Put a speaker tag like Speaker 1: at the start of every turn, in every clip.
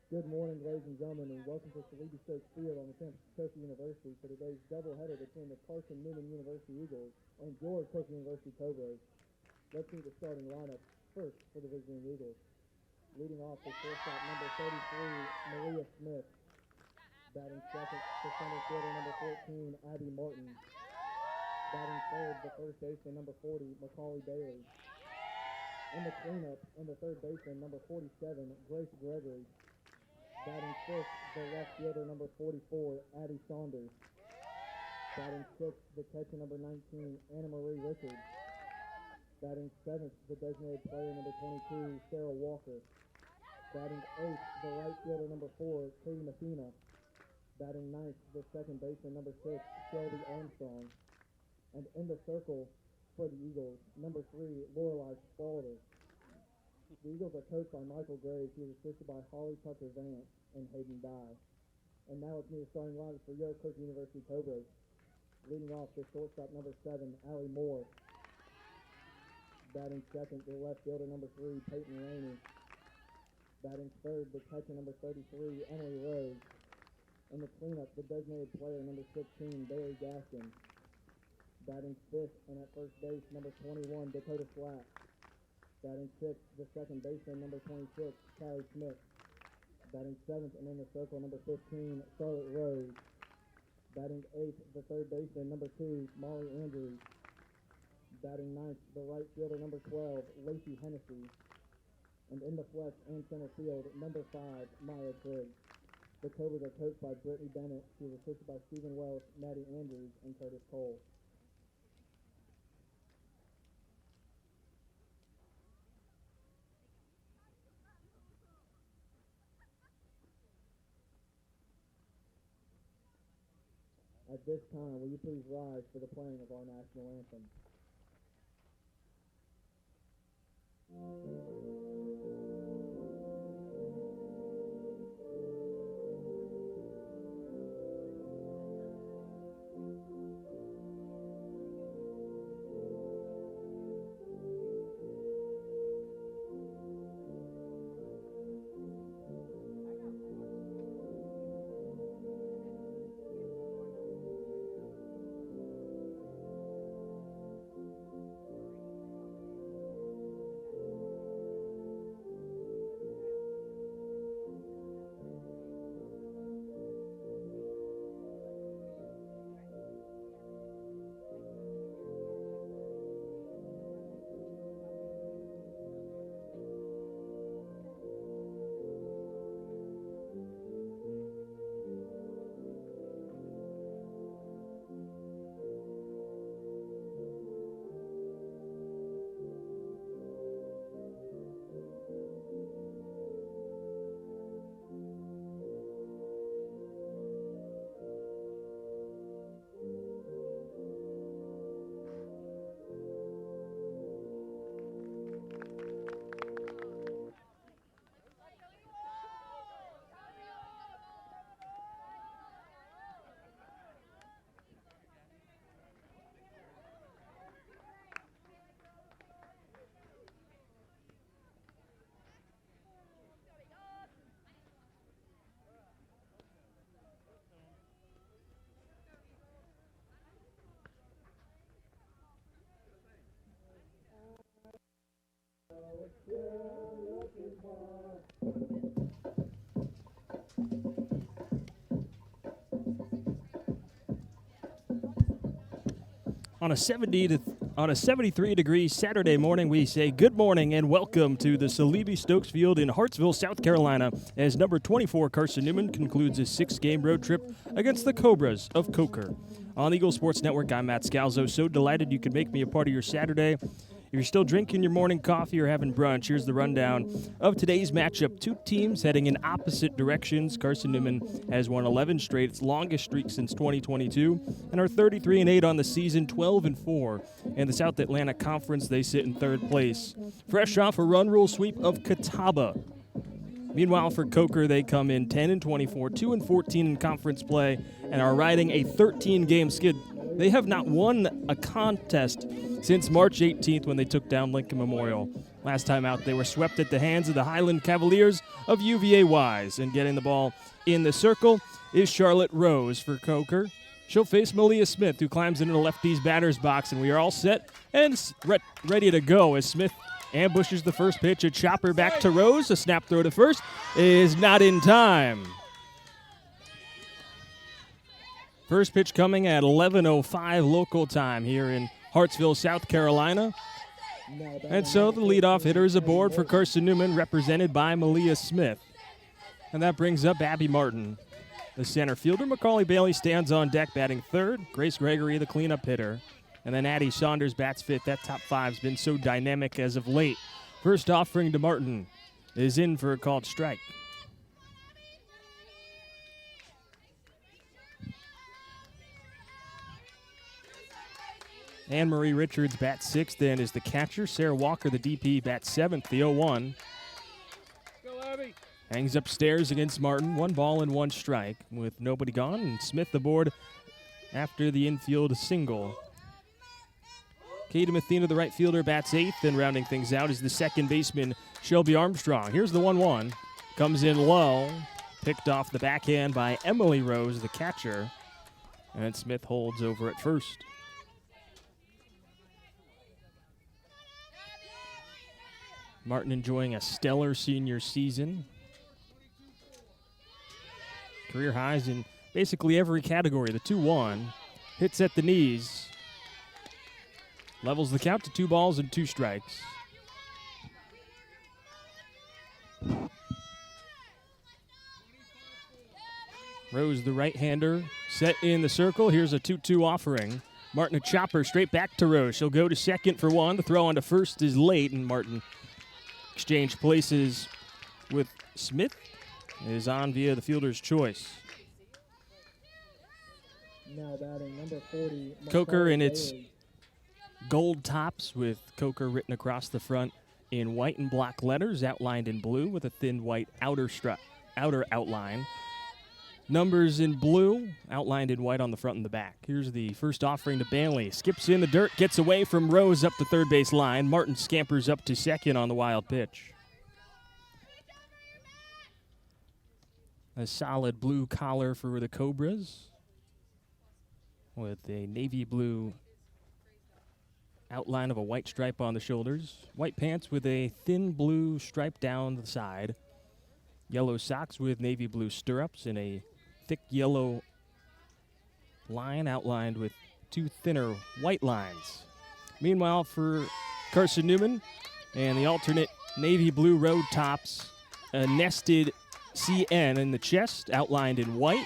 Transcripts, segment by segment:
Speaker 1: Good morning, ladies and gentlemen, and welcome to Saliba Stokes Field on the campus of Coastal University for today's doubleheader between the Carson-Newman University Eagles and George Coastal University Cobras. Let's see the starting lineup first for the visiting Eagles. Leading off is shortstop number 33, Maria Smith. Batting second, the center fielder number 14, Abby Martin. Batting third, the first baseman number 40, Macaulay Bailey. In the cleanup, and the third baseman number 47, Grace Gregory. Batting fifth, the left fielder number 44, Addie Saunders. Batting sixth, the catcher number 19, Anna Marie Richards. Batting seventh, the designated player number 22, Sarah Walker. Batting eighth, the right fielder number 4, Katie Messina. Batting ninth, the second baseman number 6, Shelby Armstrong. And in the circle for the Eagles, number 3, Lorelei Spaulding. The Eagles are coached by Michael Graves. He is assisted by Holly Tucker Vance and Hayden Dye. And now it's me, the starting lineup for Yo Coastal University Cobras. Leading off the shortstop number 7, Allie Moore. Batting second, the left fielder number 3, Peyton Rainey. Batting third, the catcher number 33, Emily Rose. In the cleanup, the designated player number 16, Bailey Gaskin. Batting fifth and at first base, number 21, Dakota Slack. Batting sixth, the second baseman, number 26, Callie Smith. Batting seventh and in the circle, number 15, Charlotte Rose. Batting eighth, the third baseman, number 2, Molly Andrews. Batting ninth, the right fielder, number 12, Lacey Hennessy. And in the flex and center field, number 5, Maya Briggs. The Cobras are coached by Brittany Bennett. She is assisted by Stephen Welsh, Maddie Andrews, and Curtis Cole. At this time, will you please rise for the playing of our national anthem?
Speaker 2: On a 73-degree Saturday morning, we say good morning and welcome to the Salibi Stokes Field in Hartsville, South Carolina, as number 24 Carson-Newman concludes his 6-game road trip against the Cobras of Coker. On Eagle Sports Network, I'm Matt Scalzo. So delighted you could make me a part of your Saturday. If you're still drinking your morning coffee or having brunch, here's the rundown of today's matchup. Two teams heading in opposite directions. Carson-Newman has won 11 straight, its longest streak since 2022, and are 33-8 on the season, 12-4. In the South Atlantic Conference, they sit in third place, fresh off a run-rule sweep of Catawba. Meanwhile, for Coker, they come in 10-24, 2-14 in conference play, and are riding a 13-game skid. They have not won a contest since March 18th when they took down Lincoln Memorial. Last time out, they were swept at the hands of the Highland Cavaliers of UVA Wise. And getting the ball in the circle is Charlotte Rose for Coker. She'll face Malia Smith, who climbs into the lefty's batter's box, and we are all set and ready to go as Smith ambushes the first pitch. A chopper back to Rose. A snap throw to first is not in time. First pitch coming at 11:05 local time here in Hartsville, South Carolina. And so the leadoff hitter is aboard for Carson-Newman, represented by Malia Smith. And that brings up Abby Martin, the center fielder. Macaulay Bailey stands on deck batting third. Grace Gregory, the cleanup hitter. And then Addie Saunders bats fifth. That top five's been so dynamic as of late. First offering to Martin is in for a called strike. Anne-Marie Richards bats sixth and is the catcher. Sarah Walker, the DP, bats seventh, the 0-1. Go, Abby. Hangs upstairs against Martin. 1 ball and 1 strike with nobody gone. And Smith aboard after the infield single. Katie Mathena, the right fielder, bats eighth. And rounding things out is the second baseman, Shelby Armstrong. Here's the 1-1. Comes in low. Picked off the backhand by Emily Rose, the catcher. And Smith holds over at first. Martin enjoying a stellar senior season. Career highs in basically every category. The 2-1. Hits at the knees. Levels the count to 2 balls and 2 strikes. Rose, the right-hander, set in the circle. Here's a 2-2 offering. Martin a chopper straight back to Rose. She'll go to second for one. The throw on to first is late, and Martin exchange places with Smith. Is on via the fielder's choice.
Speaker 1: Now batting number 40.
Speaker 2: Coker in its gold tops with Coker written across the front in white and black letters, outlined in blue with a thin white outer outline. Numbers in blue, outlined in white on the front and the back. Here's the first offering to Bailey. Skips in the dirt, gets away from Rose up the third base line. Martin scampers up to second on the wild pitch. A solid blue collar for the Cobras with a navy blue outline of a white stripe on the shoulders. White pants with a thin blue stripe down the side. Yellow socks with navy blue stirrups and a thick yellow line outlined with two thinner white lines. Meanwhile, for Carson-Newman and the alternate navy blue road tops, a nested CN in the chest outlined in white.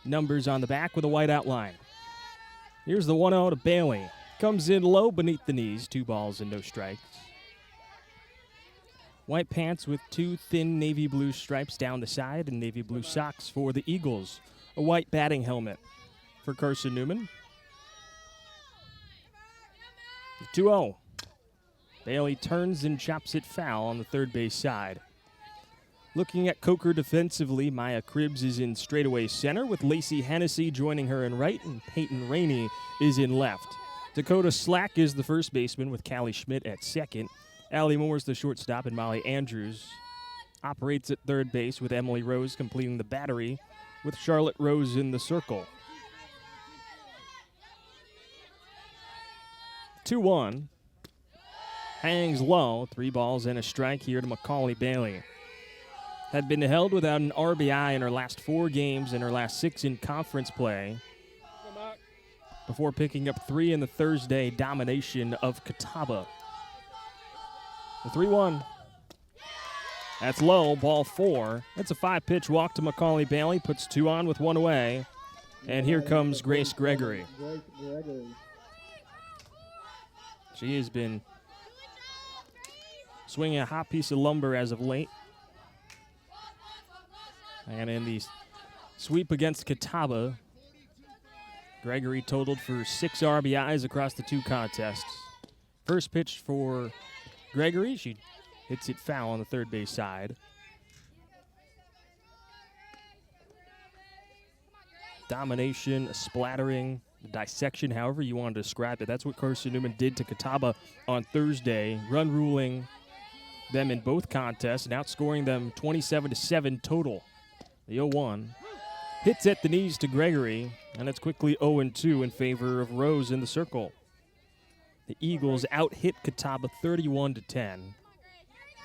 Speaker 2: Numbers on the back with a white outline. Here's the 1-0 to Bailey. Comes in low beneath the knees, 2 balls and no strikes. White pants with 2 thin navy blue stripes down the side and navy blue socks for the Eagles. A white batting helmet for Carson-Newman. 2-0. Bailey turns and chops it foul on the third base side. Looking at Coker defensively, Maya Cribbs is in straightaway center with Lacey Hennessy joining her in right, and Peyton Rainey is in left. Dakota Slack is the first baseman with Callie Schmidt at second. Allie Moore's the shortstop, and Molly Andrews operates at third base with Emily Rose completing the battery with Charlotte Rose in the circle. 2-1. Hangs low. 3 balls and a strike here to Macaulay Bailey. Had been held without an RBI in her last 4 games and her last 6 in conference play before picking up 3 in the Thursday domination of Catawba. The 3-1. That's low, ball 4. That's a 5-pitch walk to Macaulay Bailey, puts 2 on with 1 away. And here comes Grace Gregory. She has been swinging a hot piece of lumber as of late. And in the sweep against Catawba, Gregory totaled for 6 RBIs across the 2 contests. First pitch for Gregory, she hits it foul on the third base side. Domination, splattering, dissection, however you want to describe it. That's what Carson-Newman did to Catawba on Thursday, run ruling them in both contests and outscoring them 27-7 total. The 0-1 hits at the knees to Gregory, and it's quickly 0-2 in favor of Rose in the circle. The Eagles out-hit Catawba 31-10.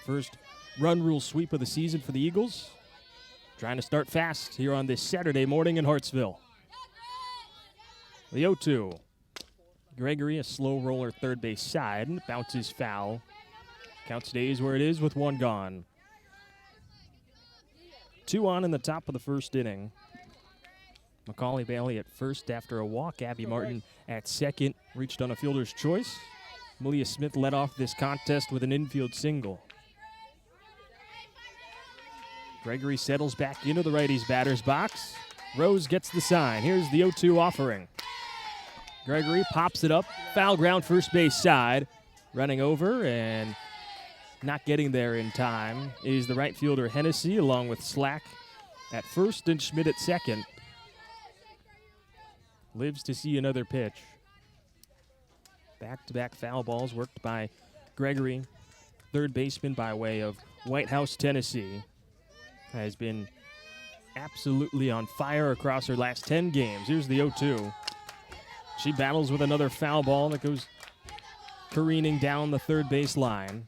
Speaker 2: First run rule sweep of the season for the Eagles. Trying to start fast here on this Saturday morning in Hartsville. The 0-2. Gregory, a slow roller third base side, and bounces foul. Count stays where it is with 1 gone. 2 on in the top of the first inning. Macaulay Bailey at first after a walk. Abby Martin at second, reached on a fielder's choice. Malia Smith led off this contest with an infield single. Gregory settles back into the righty's batter's box. Rose gets the sign. Here's the 0-2 offering. Gregory pops it up. Foul ground first base side. Running over and not getting there in time is the right fielder Hennessy along with Slack at first and Schmidt at second. Lives to see another pitch. Back-to-back foul balls worked by Gregory. Third baseman by way of White House, Tennessee. Has been absolutely on fire across her last 10 games. Here's the 0-2. She battles with another foul ball that goes careening down the third base line.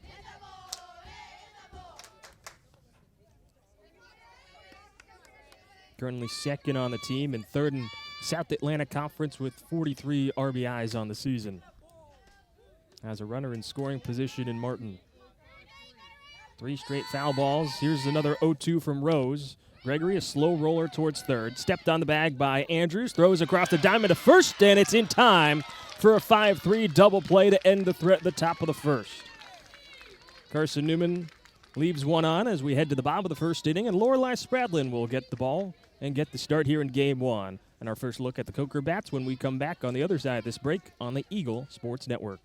Speaker 2: Currently second on the team and third in South Atlantic Conference with 43 RBIs on the season. Has a runner in scoring position in Martin. 3 straight foul balls. Here's another 0-2 from Rose. Gregory, a slow roller towards third. Stepped on the bag by Andrews. Throws across the diamond to first, and it's in time for a 5-3 double play to end the threat at the top of the first. Carson-Newman leaves one on as we head to the bottom of the first inning, and Lorelei Spradlin will get the ball and get the start here in game one. And our first look at the Coker Bats when we come back on the other side of this break on the Eagle Sports Network.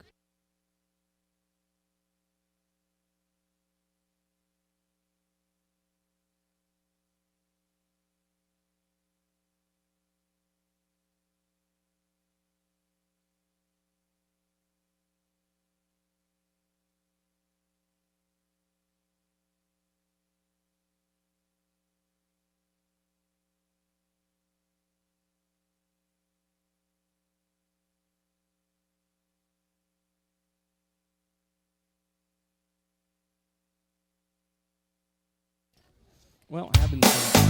Speaker 2: Well,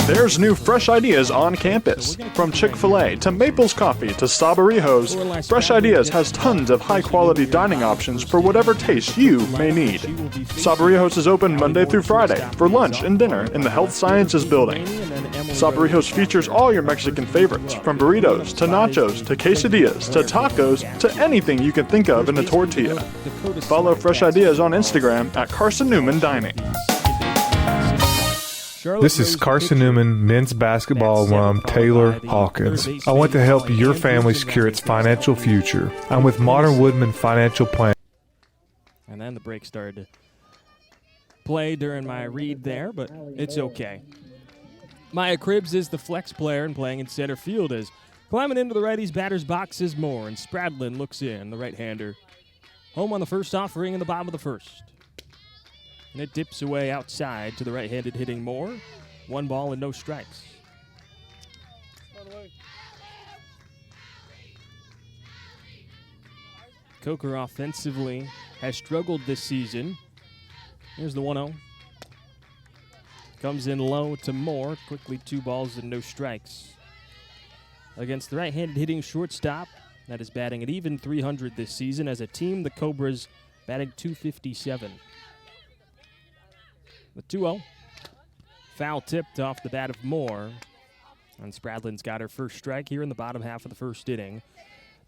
Speaker 3: there's new fresh ideas on campus. From Chick-fil-A to Maples Coffee to Sabarijos, Fresh Ideas has tons of high-quality dining options for whatever taste you may need. Sabarijos is open Monday through Friday for lunch and dinner in the Health Sciences Building. Sabarijos features all your Mexican favorites, from burritos to nachos to quesadillas to tacos to anything you can think of in a tortilla. Follow Fresh Ideas on Instagram at Carson-Newman Dining.
Speaker 4: This is Carson-Newman men's basketball alum Taylor Hawkins. I want to help your family secure its financial future. I'm with Modern Woodman Financial Plan.
Speaker 2: And then the break started to play during my read there, but it's okay. Maya Cribbs is the flex player and playing in center field as climbing into the righty's batter's box is Moore, and Spradlin looks in, the right-hander. Home on the first offering in the bottom of the first. And it dips away outside to the right-handed hitting Moore. 1 ball and no strikes. Coker offensively has struggled this season. Here's the 1-0. Comes in low to Moore. Quickly 2 balls and no strikes. Against the right-handed hitting shortstop, that is batting at even .300 this season. As a team, the Cobras batting .257. The 2-0. Foul tipped off the bat of Moore. And Spradlin's got her first strike here in the bottom half of the first inning.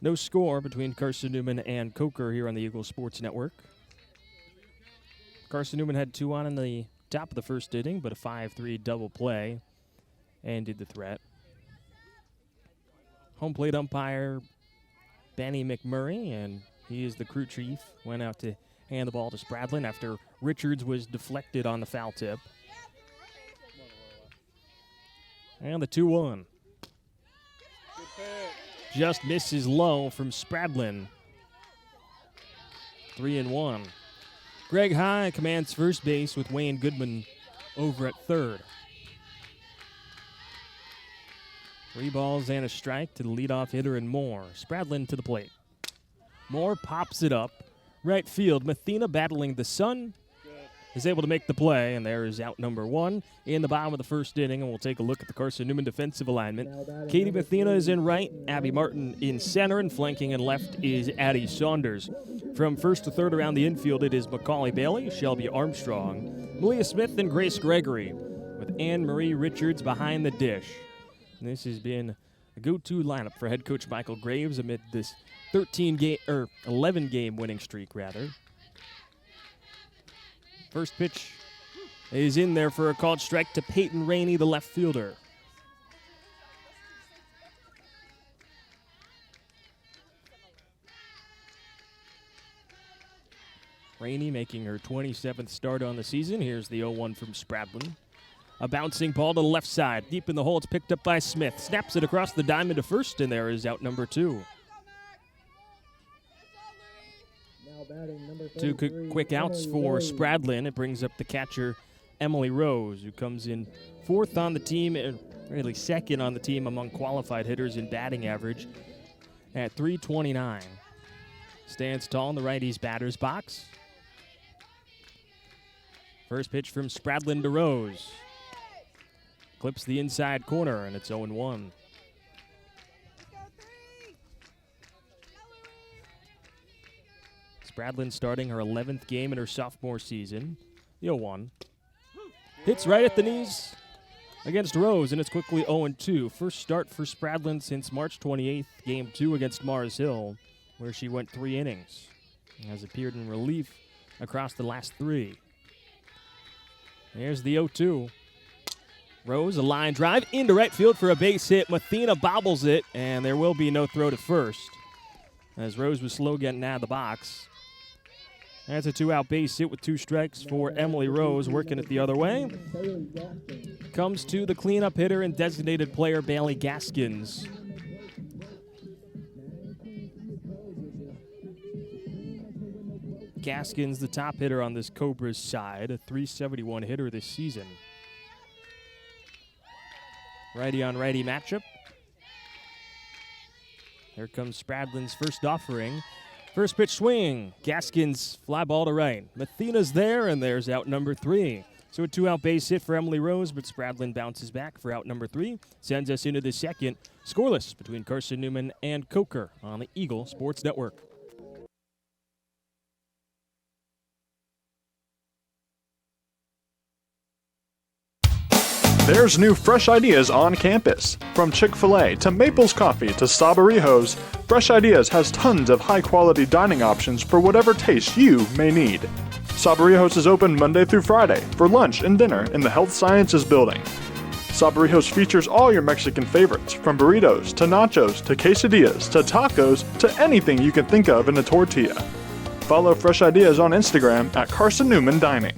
Speaker 2: No score between Carson-Newman and Coker here on the Eagle Sports Network. Carson-Newman had 2 on in the top of the first inning, but a 5-3 double play ended the threat. Home plate umpire Benny McMurray, and he is the crew chief, went out to hand the ball to Spradlin after Richards was deflected on the foul tip. And the 2-1. Just misses low from Spradlin. 3-1. Greg High commands first base with Wayne Goodman over at third. 3 balls and a strike to the leadoff hitter and Moore. Spradlin to the plate. Moore pops it up. Right field, Mathena battling the sun is able to make the play, and there is out number 1 in the bottom of the first inning, and we'll take a look at the Carson-Newman defensive alignment. Katie Mathena is in right, Abby Martin in center, and flanking and left is Addie Saunders. From first to third around the infield, it is Macaulay Bailey, Shelby Armstrong, Malia Smith, and Grace Gregory, with Anne-Marie Richards behind the dish. And this has been a go-to lineup for head coach Michael Graves amid this 11-game winning streak, rather. First pitch is in there for a called strike to Peyton Rainey, the left fielder. Rainey making her 27th start on the season. Here's the 0-1 from Spradlin. A bouncing ball to the left side. Deep in the hole, it's picked up by Smith. Snaps it across the diamond to first, and there is out number 2. 2 quick outs for Spradlin. It brings up the catcher, Emily Rose, who comes in 4th on the team, and really 2nd on the team among qualified hitters in batting average at .329. Stands tall in the righty's batter's box. First pitch from Spradlin to Rose. Clips the inside corner, and it's 0-1. Spradlin starting her 11th game in her sophomore season. The 0-1. Hits right at the knees against Rose, and it's quickly 0-2. First start for Spradlin since March 28th, Game 2 against Mars Hill, where she went 3 innings. Has appeared in relief across the last 3. There's the 0-2. Rose, a line drive into right field for a base hit. Mathena bobbles it, and there will be no throw to first, as Rose was slow getting out of the box. That's a 2-out base hit with 2 strikes for Emily Rose, working it the other way. Comes to the cleanup hitter and designated player, Bailey Gaskins. Gaskins, the top hitter on this Cobras side, a .371 hitter this season. Righty-on-righty matchup. Here comes Spradlin's first offering. First pitch swing. Gaskins, fly ball to right. Mathena's there, and there's out number 3. So a 2-out base hit for Emily Rose, but Spradlin bounces back for out number 3. Sends us into the second. Scoreless between Carson-Newman and Coker on the Eagle Sports Network.
Speaker 3: There's new fresh ideas on campus. From Chick-fil-A to Maples Coffee to Sabarijos, Fresh Ideas has tons of high-quality dining options for whatever taste you may need. Sabarijos is open Monday through Friday for lunch and dinner in the Health Sciences Building. Sabarijos features all your Mexican favorites, from burritos to nachos to quesadillas to tacos to anything you can think of in a tortilla. Follow Fresh Ideas on Instagram at Carson-Newman Dining.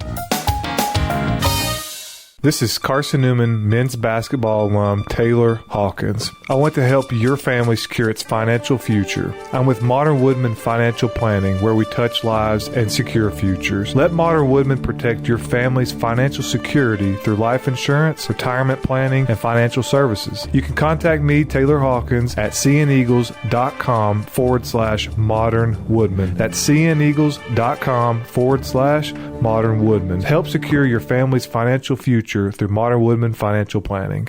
Speaker 4: This is Carson-Newman men's basketball alum Taylor Hawkins. I want to help your family secure its financial future. I'm with Modern Woodman Financial Planning, where we touch lives and secure futures. Let Modern Woodman protect your family's financial security through life insurance, retirement planning, and financial services. You can contact me, Taylor Hawkins, at cneagles.com/Modern Woodman. That's cneagles.com/Modern Woodman. Help secure your family's financial future through Modern Woodman Financial Planning.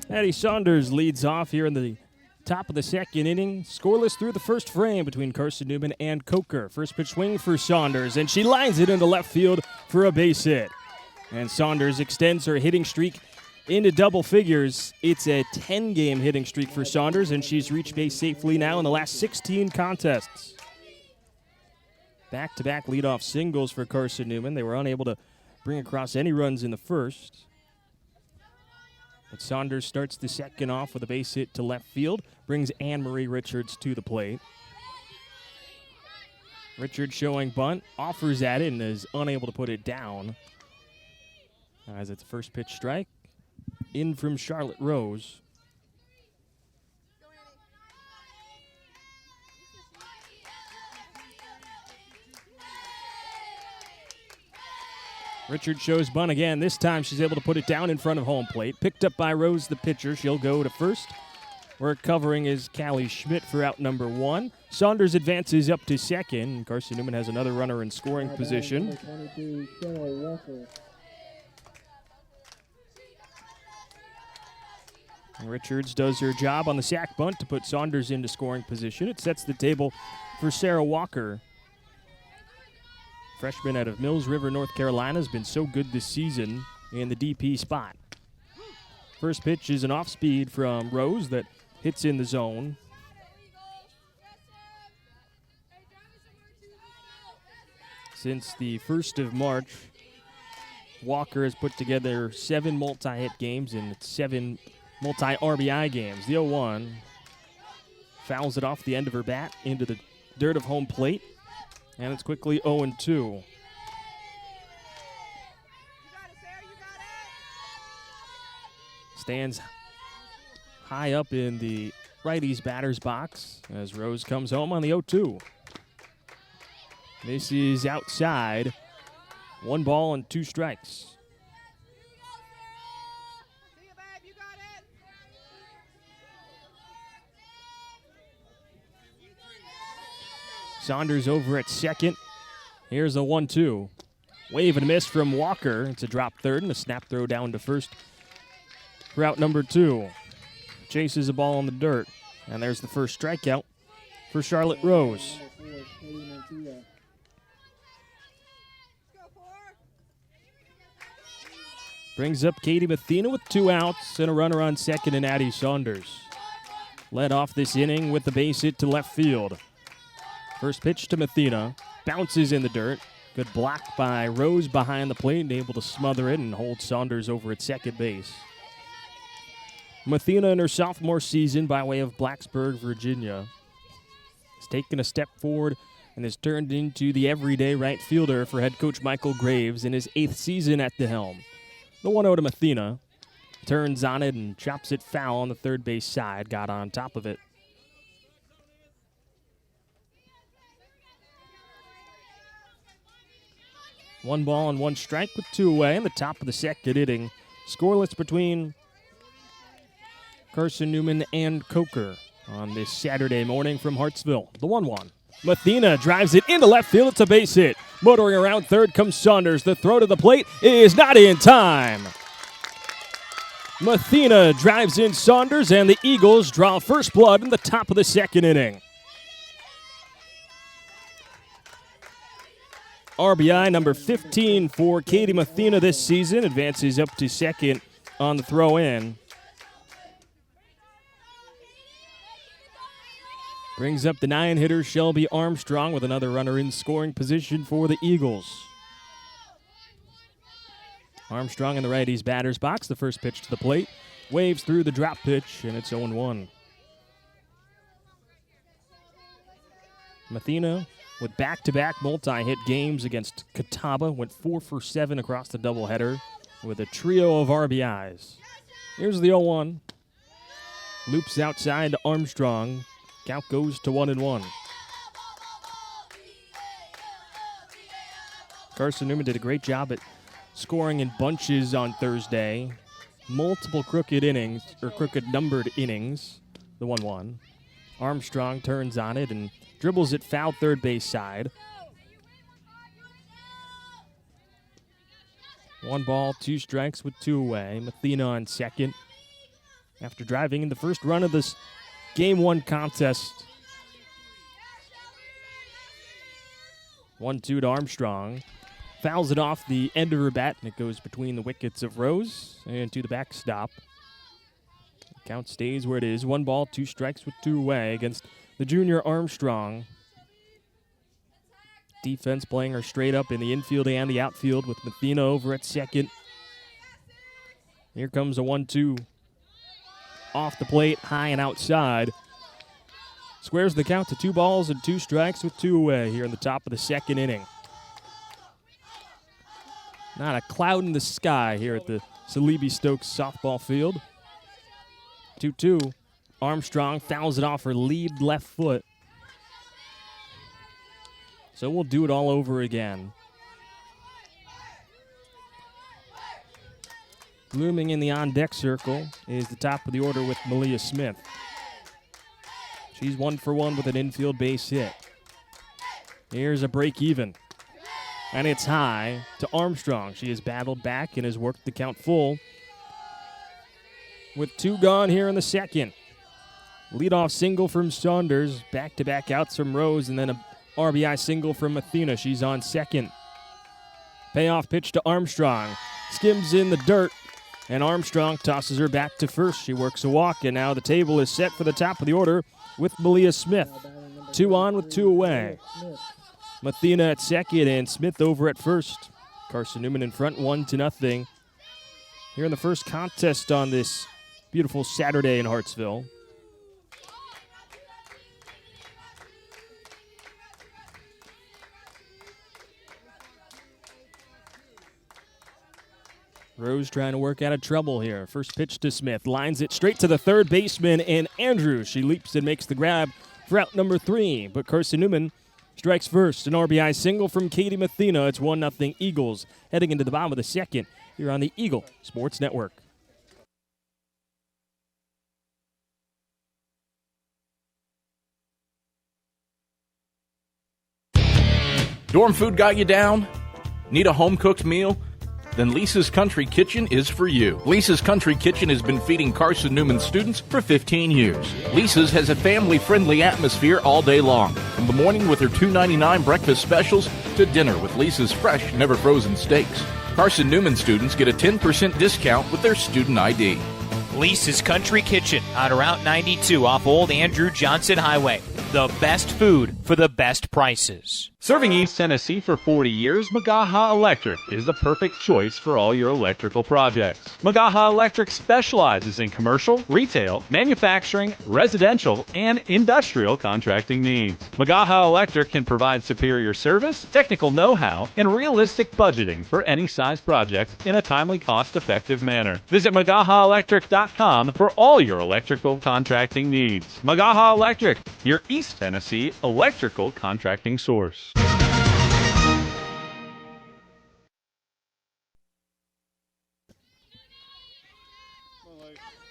Speaker 2: Addie Saunders leads off here in the top of the second inning. Scoreless through the first frame between Carson-Newman and Coker. First pitch swing for Saunders, and she lines it into left field for a base hit. And Saunders extends her hitting streak into double figures. It's a 10-game hitting streak for Saunders, and she's reached base safely now in the last 16 contests. Back-to-back leadoff singles for Carson-Newman. They were unable to bring across any runs in the first. But Saunders starts the second off with a base hit to left field, brings Anne-Marie Richards to the plate. Richards showing bunt, offers at it, and is unable to put it down. As it's first pitch strike. In from Charlotte Rose. Richard shows bunt again. This time she's able to put it down in front of home plate. Picked up by Rose, the pitcher. She'll go to first. Where covering is Callie Schmidt for out number 1. Saunders advances up to second. Carson-Newman has another runner in scoring position. Richards does her job on the sac bunt to put Saunders into scoring position. It sets the table for Sarah Walker. Freshman out of Mills River, North Carolina, has been so good this season in the DP spot. First pitch is an off-speed from Rose that hits in the zone. Since the 1st of March, Walker has put together 7 multi-hit games and 7 multi-RBI games. The 0-1 fouls it off the end of her bat into the dirt of home plate, and it's quickly 0-2. Stands high up in the righty's batter's box as Rose comes home on the 0-2. This is outside. 1 ball and 2 strikes. Saunders over at second. Here's a 1-2. Wave and a miss from Walker. It's a drop third and a snap throw down to first for out number 2. chases the ball on the dirt. And there's the first strikeout for Charlotte Rose. Brings up Katie Mathena with 2 outs and a runner on second and Addie Saunders. Led off this inning with the base hit to left field. First pitch to Mathena. Bounces in the dirt. Good block by Rose behind the plate and able to smother it and hold Saunders over at second base. Mathena in her sophomore season by way of Blacksburg, Virginia, has taken a step forward and has turned into the everyday right fielder for head coach Michael Graves in his 8th season at the helm. The 1-0 to Mathena. Turns on it and chops it foul on the third base side. Got on top of it. One ball and 1 strike with 2 away in the top of the second inning. Scoreless between Carson-Newman and Coker on this Saturday morning from Hartsville. The 1-1. Mathena drives it into left field. It's a base hit. Motoring around third comes Saunders. The throw to the plate is not in time. Mathena drives in Saunders, and the Eagles draw first blood in the top of the second inning. RBI number 15 for Katie Mathena this season. Advances up to second on the throw-in. Brings up the 9-hitter Shelby Armstrong with another runner in scoring position for the Eagles. Armstrong in the righty's batter's box. The first pitch to the plate. Waves through the drop pitch, and it's 0-1. Mathena with back-to-back multi-hit games against Catawba. Went 4 for 7 across the doubleheader with a trio of RBIs. Here's the 0-1. Loops outside to Armstrong. Count goes to 1-1. Carson-Newman did a great job at scoring in bunches on Thursday. Multiple crooked numbered innings. The 1-1. Armstrong turns on it and dribbles it foul third base side. 1 ball, 2 strikes with 2 away. Mathena on second. After driving in the first run of this Game 1 contest. 1-2 to Armstrong. Fouls it off the end of her bat, and it goes between the wickets of Rose and to the backstop. Count stays where it is. 1 ball, 2 strikes with 2 away against the junior Armstrong. Defense playing her straight up in the infield and the outfield with Mathena over at second. Here comes a 1-2. Off the plate, high and outside. Squares the count to 2 balls and 2 strikes with 2 away here in the top of the second inning. Not a cloud in the sky here at the Salibi Stokes softball field. 2-2. Armstrong fouls it off her lead left foot. So we'll do it all over again. Looming in the on-deck circle is the top of the order with Malia Smith. She's 1 for 1 with an infield base hit. Here's a break even. And it's high to Armstrong. She has battled back and has worked the count full. With 2 gone here in the second. Leadoff single from Saunders. Back-to-back outs from Rose, and then a RBI single from Mathena. She's on second. Payoff pitch to Armstrong. Skims in the dirt. And Armstrong tosses her back to first. She works a walk, and now the table is set for the top of the order with Malia Smith. 2 on with 2 away. Mathena at second and Smith over at first. Carson-Newman in front 1-0. Here in the first contest on this beautiful Saturday in Hartsville. Rose trying to work out of trouble here. First pitch to Smith. Lines it straight to the third baseman and Andrews. She leaps and makes the grab for out number 3. But Carson-Newman strikes first. An RBI single from Katie Mathena. It's 1-0 Eagles heading into the bottom of the second here on the Eagle Sports Network.
Speaker 5: Dorm food got you down? Need a home-cooked meal? then Lisa's Country Kitchen is for you. Lisa's Country Kitchen has been feeding Carson-Newman students for 15 years. Lisa's has a family-friendly atmosphere all day long, from the morning with her $2.99 breakfast specials to dinner with Lisa's fresh, never-frozen steaks. Carson-Newman students get a 10% discount with their student ID.
Speaker 6: Lisa's Country Kitchen on Route 92 off Old Andrew Johnson Highway. The best food for the best prices.
Speaker 7: Serving East Tennessee for 40 years, Magaha Electric is the perfect choice for all your electrical projects. Magaha Electric specializes in commercial, retail, manufacturing, residential, and industrial contracting needs. Magaha Electric can provide superior service, technical know-how, and realistic budgeting for any size project in a timely, cost-effective manner. Visit MagahaElectric.com for all your electrical contracting needs. Magaha Electric, your East Tennessee electrical contracting source.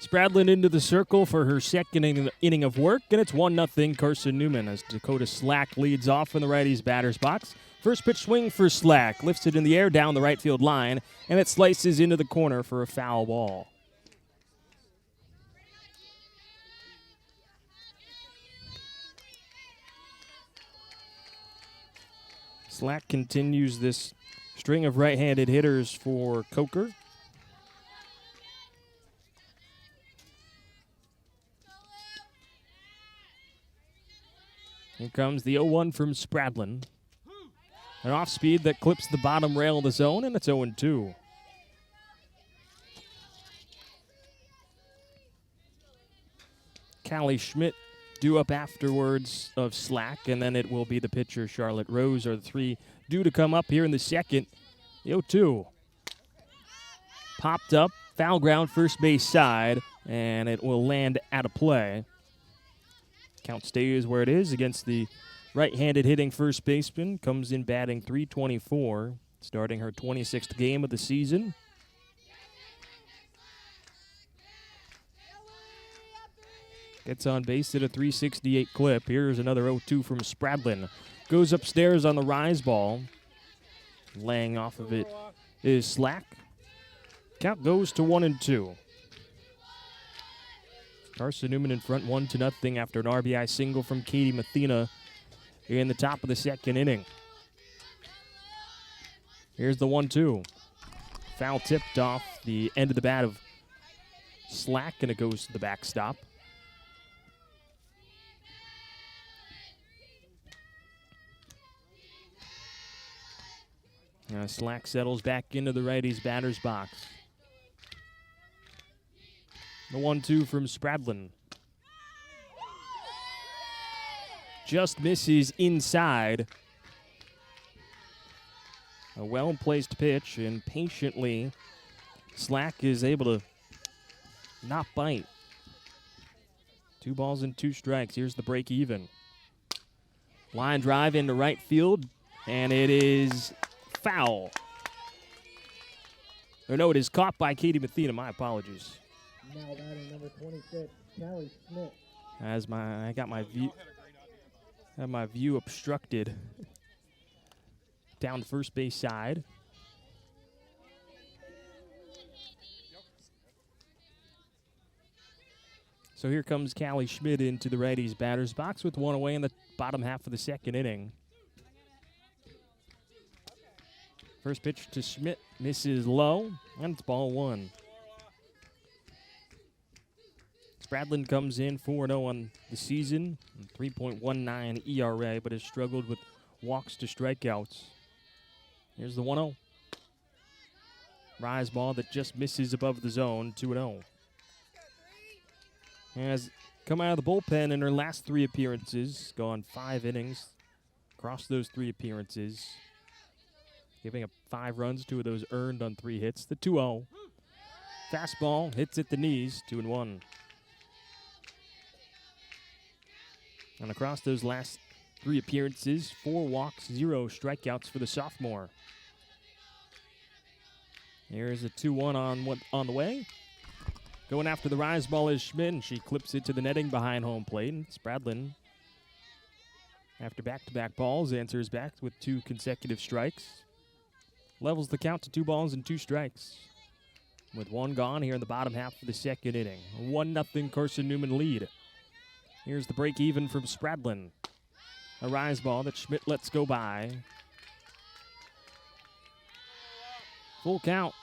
Speaker 2: Spradlin into the circle for her second inning of work, and it's 1-0 Carson-Newman as Dakota Slack leads off in the righty's batter's box. First pitch swing for Slack, lifts it in the air down the right field line, and it slices into the corner for a foul ball. Slack continues this string of right-handed hitters for Coker. Here comes the 0-1 from Spradlin. An off-speed that clips the bottom rail of the zone, and it's 0-2. Callie Schmidt due up afterwards of Slack, and then it will be the pitcher Charlotte Rose are the three due to come up here in the second. The 0-2. Popped up, foul ground first base side, and it will land out of play. Count stays where it is against the right-handed hitting first baseman. Comes in batting .324, starting her 26th game of the season. Gets on base at a .368 clip. Here's another 0-2 from Spradlin. Goes upstairs on the rise ball. Laying off of it is Slack. Count goes to 1-2. Carson-Newman in front 1-0 after an RBI single from Katie Mathena in the top of the second inning. Here's the 1-2. Foul tipped off the end of the bat of Slack, and it goes to the backstop. Now Slack settles back into the righty's batter's box. The 1-2 from Spradlin. Just misses inside. A well-placed pitch, and patiently Slack is able to not bite. 2 balls and 2 strikes. Here's the break even. Line drive into right field, and it is foul. Or no, it is caught by Katie Mathena. My apologies.
Speaker 1: Now batting number 26, Callie Schmidt.
Speaker 2: I got my view obstructed down the first base side. So here comes Callie Schmidt into the righty's batter's box with 1 away in the bottom half of the second inning. First pitch to Schmidt misses low, and it's ball 1. Spradlin comes in 4-0 on the season, 3.19 ERA, but has struggled with walks to strikeouts. Here's the 1-0. Rise ball that just misses above the zone, 2-0. Has come out of the bullpen in her last 3 appearances, gone 5 innings across those 3 appearances, giving up 5 runs, 2 of those earned on 3 hits. The 2-0. Fastball hits at the knees, 2-1. And across those last 3 appearances, 4 walks, 0 strikeouts for the sophomore. Here's a 2-1 on the way. Going after the rise ball is Schmidt, and she clips it to the netting behind home plate. And Spradlin, after back-to-back balls, answers back with 2 consecutive strikes. Levels the count to 2 balls and 2 strikes. With 1 gone here in the bottom half of the second inning. 1-0 Carson-Newman lead. Here's the break even from Spradlin. A rise ball that Schmidt lets go by. Full count.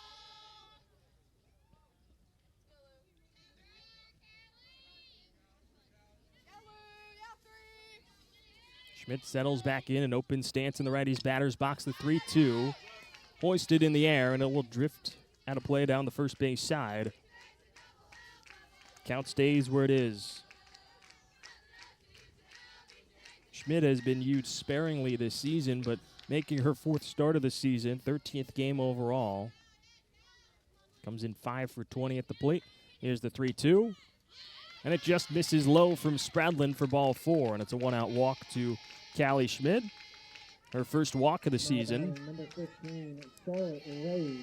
Speaker 2: Schmidt settles back in an open stance in the righty's batter's box. The 3-2. Hoisted in the air, and it will drift out of play down the first base side. Count stays where it is. Schmidt has been used sparingly this season, but making her 4th start of the season, 13th game overall. Comes in 5 for 20 at the plate. Here's the 3-2. And it just misses low from Spradlin for ball 4, and it's a 1-out walk to Callie Schmidt. Her first walk of the season.
Speaker 1: Number 15, Charlotte Rose.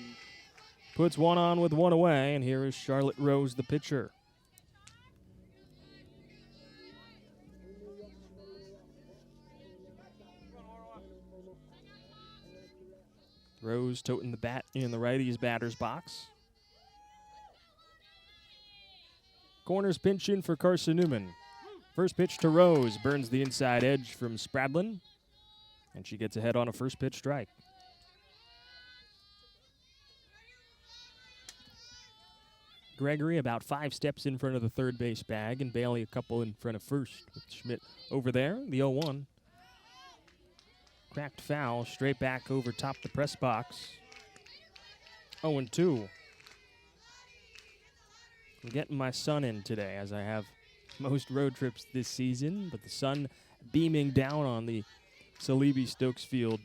Speaker 2: Puts 1 on with 1 away, and here is Charlotte Rose, the pitcher. Rose toting the bat in the righty's batter's box. Corners pinch in for Carson-Newman. First pitch to Rose, burns the inside edge from Spradlin, and she gets ahead on a first pitch strike. Gregory about 5 steps in front of the third base bag, and Bailey a couple in front of first. With Schmidt over there, the 0-1. Cracked foul, straight back over top the press box. 0-2. I'm getting my son in today, as I have most road trips this season, but the sun beaming down on the Salibi Stokes field.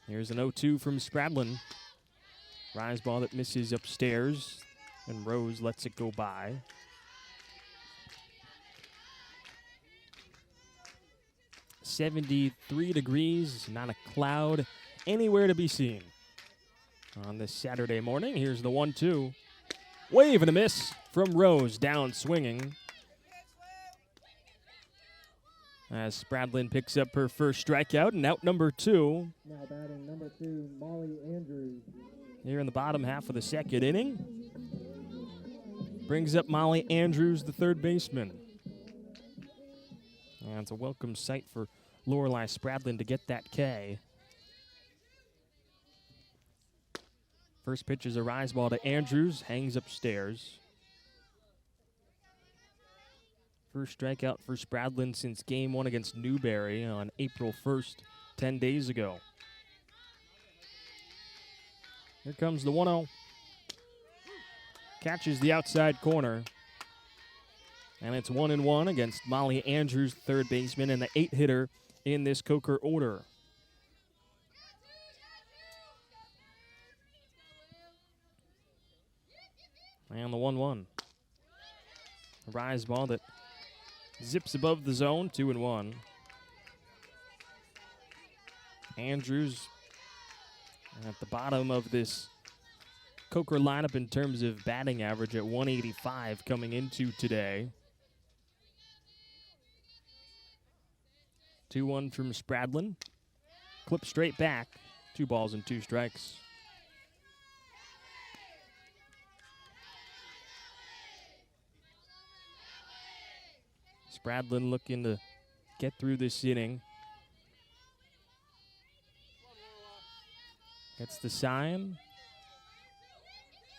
Speaker 2: Here's an 0-2 from Spradlin. Rise ball that misses upstairs, and Rose lets it go by. "73 degrees, not a cloud anywhere to be seen on this Saturday morning. Here's the 1-2. Wave and a miss from Rose, down swinging. As Spradlin picks up her first strikeout, and out number 2.
Speaker 1: Now batting number 2, Molly Andrews.
Speaker 2: Here in the bottom half of the second inning. Brings up Molly Andrews, the third baseman. And it's a welcome sight for Lorelei Spradlin to get that K. First pitch is a rise ball to Andrews, hangs upstairs. First strikeout for Spradlin since Game 1 against Newberry on April 1st, 10 days ago. Here comes the 1-0. Catches the outside corner. And it's 1-1 against Molly Andrews, third baseman, and the 8-hitter in this Coker order. And the 1-1. A rise ball that zips above the zone, 2-1. Andrews at the bottom of this Coker lineup in terms of batting average at 185 coming into today. 2-1 from Spradlin. Clip straight back. 2 balls and 2 strikes. Spradlin looking to get through this inning. Gets the sign.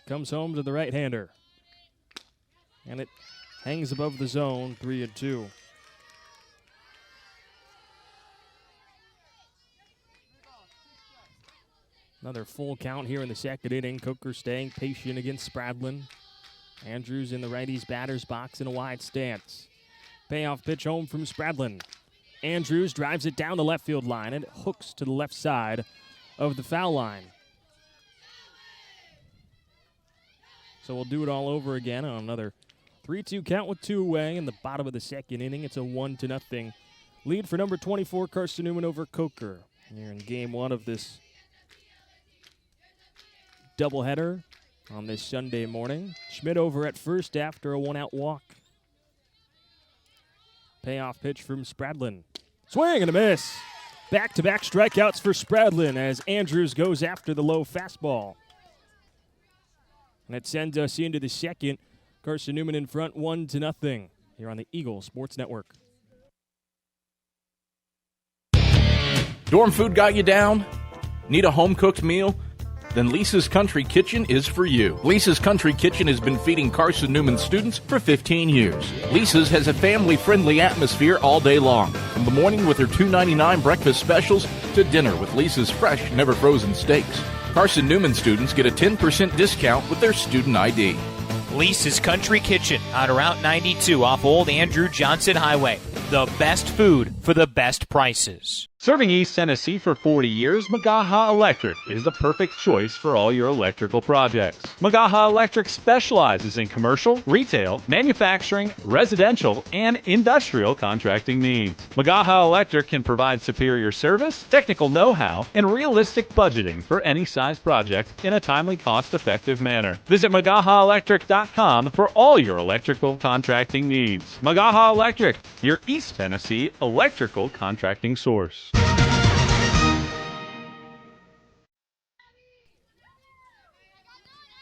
Speaker 2: Comes home to the right-hander. And it hangs above the zone, 3-2. Another full count here in the second inning. Coker staying patient against Spradlin. Andrews in the righty's batter's box in a wide stance. Payoff pitch home from Spradlin. Andrews drives it down the left field line and it hooks to the left side of the foul line. So we'll do it all over again on another 3-2 count with 2 away in the bottom of the second inning. It's a 1-0 lead for number 24 Carson-Newman over Coker here in Game 1 of this doubleheader on this Sunday morning. Schmidt over at first after a 1-out walk. Payoff pitch from Spradlin. Swing and a miss. Back-to-back strikeouts for Spradlin as Andrews goes after the low fastball. And it sends us into the second. Carson-Newman in front 1-0 here on the Eagle Sports Network.
Speaker 5: Dorm food got you down? Need a home-cooked meal? Then Lisa's Country Kitchen is for you. Lisa's Country Kitchen has been feeding Carson-Newman students for 15 years. Lisa's has a family-friendly atmosphere all day long, from the morning with their $2.99 breakfast specials to dinner with Lisa's fresh, never-frozen steaks. Carson-Newman students get a 10% discount with their student ID.
Speaker 6: Lisa's Country Kitchen on Route 92 off Old Andrew Johnson Highway. The best food for the best prices.
Speaker 7: Serving East Tennessee for 40 years, Magaha Electric is the perfect choice for all your electrical projects. Magaha Electric specializes in commercial, retail, manufacturing, residential, and industrial contracting needs. Magaha Electric can provide superior service, technical know-how, and realistic budgeting for any size project in a timely, cost-effective manner. Visit MagahaElectric.com for all your electrical contracting needs. Magaha Electric, your East Tennessee electrical contracting source.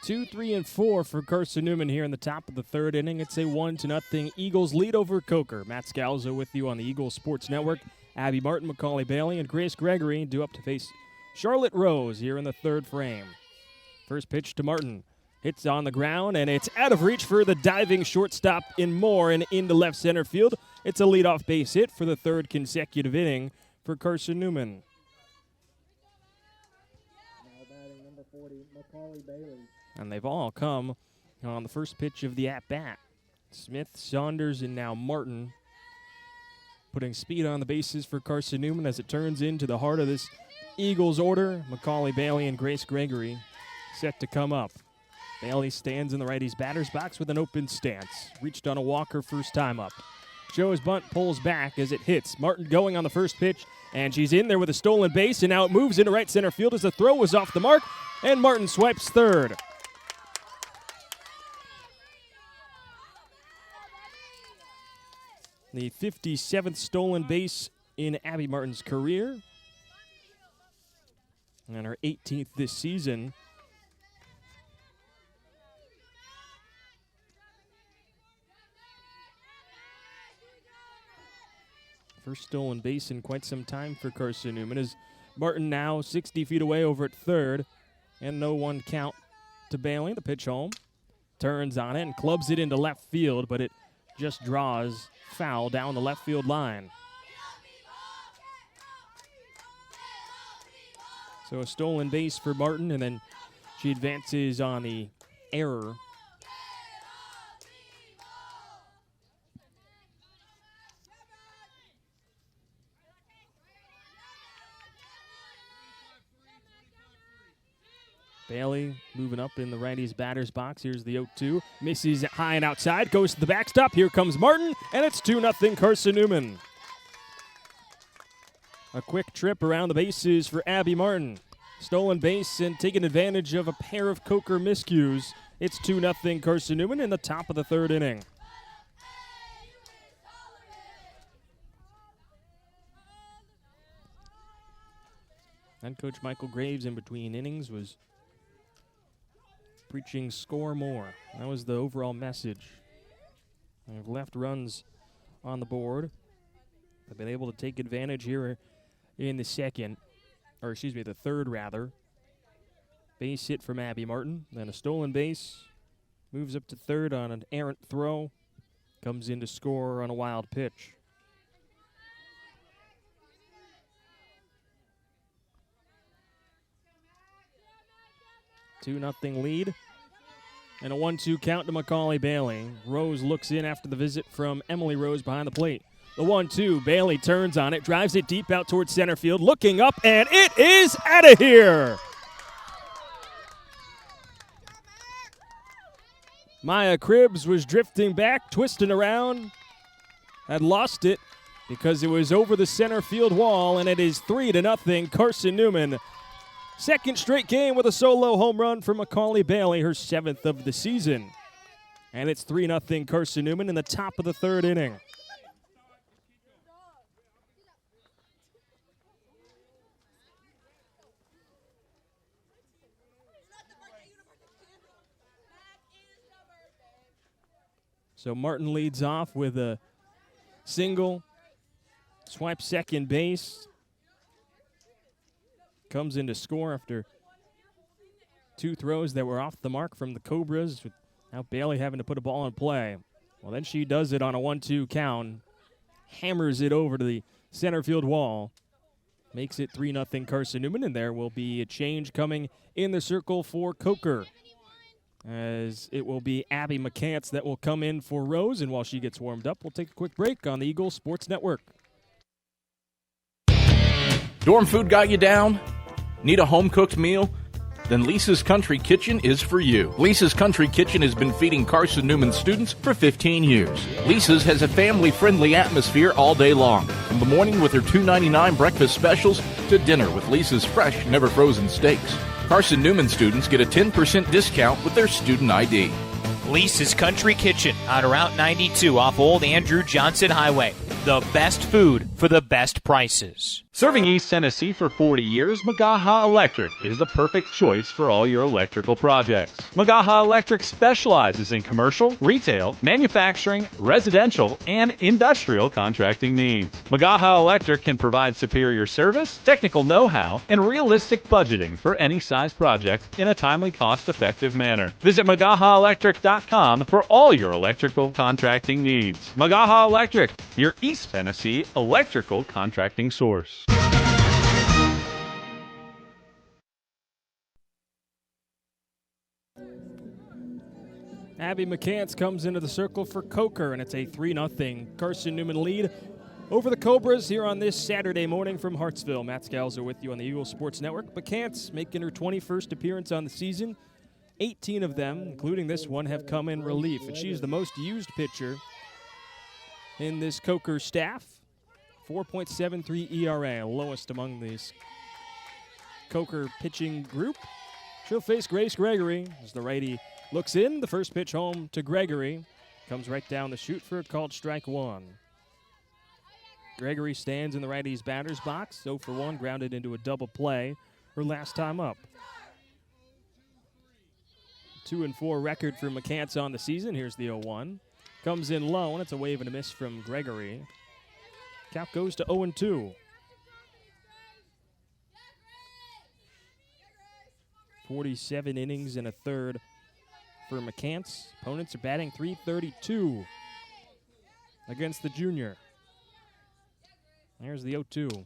Speaker 2: 2, 3, and 4 for Carson-Newman here in the top of the third inning. It's a 1-0 Eagles lead over Coker. Matt Scalzo with you on the Eagles Sports Network. Abby Martin, Macaulay Bailey, and Grace Gregory due up to face Charlotte Rose here in the third frame. First pitch to Martin. Hits on the ground, and it's out of reach for the diving shortstop in Moore and into left center field. It's a leadoff base hit for the third consecutive inning for Carson-Newman.
Speaker 1: Now batting number 40, Macaulay Bailey.
Speaker 2: And they've all come on the first pitch of the at-bat. Smith, Saunders, and now Martin putting speed on the bases for Carson-Newman as it turns into the heart of this Eagles order. Macaulay Bailey and Grace Gregory set to come up. Bailey stands in the righty's batter's box with an open stance. Reached on a walker first time up. Joe's bunt pulls back as it hits. Martin going on the first pitch, and she's in there with a stolen base, and now it moves into right center field as the throw was off the mark, and Martin swipes third. The 57th stolen base in Abby Martin's career, and her 18th this season. First stolen base in quite some time for Carson-Newman as Martin now 60 feet away over at third, and no one count to Bailey. The pitch home, turns on it and clubs it into left field, but it just draws foul down the left field line. So a stolen base for Martin, and then she advances on the error. Bailey moving up in the righty's batter's box. Here's the 0-2. Misses it high and outside. Goes to the backstop. Here comes Martin, and it's 2-0 Carson-Newman. A quick trip around the bases for Abby Martin. Stolen base and taking advantage of a pair of Coker miscues. It's 2-0 Carson-Newman in the top of the third inning. Head coach Michael Graves in between innings was preaching score more. That was the overall message. They've left runs on the board. They've been able to take advantage here in the third rather. Base hit from Abby Martin. Then a stolen base. Moves up to third on an errant throw. Comes in to score on a wild pitch. Two-0 lead. And a 1-2 count to Macaulay Bailey. Rose looks in after the visit from Emily Rose behind the plate. The 1-2, Bailey turns on it, drives it deep out towards center field, looking up, and it is out of here. Maya Cribbs was drifting back, twisting around, had lost it because it was over the center field wall, and it is 3-0 Carson-Newman. Second straight game with a solo home run for Macaulay Bailey, her 7th of the season. And it's 3-0 Carson-Newman in the top of the third inning. So Martin leads off with a single, swipes second base, comes in to score after two throws that were off the mark from the Cobras, without Bailey having to put a ball in play. Well, then she does it on a 1-2 count, hammers it over to the center field wall, makes it 3-0 Carson-Newman, and there will be a change coming in the circle for Coker, as it will be Abby McCants that will come in for Rose, and while she gets warmed up, we'll take a quick break on the Eagle Sports Network.
Speaker 5: Dorm food got you down? Need a home-cooked meal? Then Lisa's Country Kitchen is for you. Lisa's Country Kitchen has been feeding Carson-Newman students for 15 years. Lisa's has a family-friendly atmosphere all day long, from the morning with her $2.99 breakfast specials to dinner with Lisa's fresh, never-frozen steaks. Carson-Newman students get a 10% discount with their student ID.
Speaker 6: Lisa's Country Kitchen on Route 92 off Old Andrew Johnson Highway. The best food for the best prices.
Speaker 7: Serving East Tennessee for 40 years, Magaha Electric is the perfect choice for all your electrical projects. Magaha Electric specializes in commercial, retail, manufacturing, residential, and industrial contracting needs. Magaha Electric can provide superior service, technical know-how, and realistic budgeting for any size project in a timely, cost-effective manner. Visit MagahaElectric.com for all your electrical contracting needs. Magaha Electric, your East Tennessee electrical contracting source.
Speaker 2: Abby McCants comes into the circle for Coker, and it's a 3-0 Carson-Newman lead over the Cobras here on this Saturday morning from Hartsville. Matt Scalzo with you on the Eagle Sports Network. McCants making her 21st appearance on the season. 18 of them, including this one, have come in relief, and she's the most used pitcher in this Coker staff. 4.73 ERA, lowest among these Coker pitching group. She'll face Grace Gregory as the righty looks in. The first pitch home to Gregory. Comes right down the chute for a called strike one. Gregory stands in the righty's batter's box. 0 for 1, grounded into a double play her last time up. 2-4 record for McCants on the season. Here's the 0-1. Comes in low, and it's a wave and a miss from Gregory. Count goes to 0-2. 47 innings and a third for McCants. Opponents are batting .332 against the junior. There's the 0-2.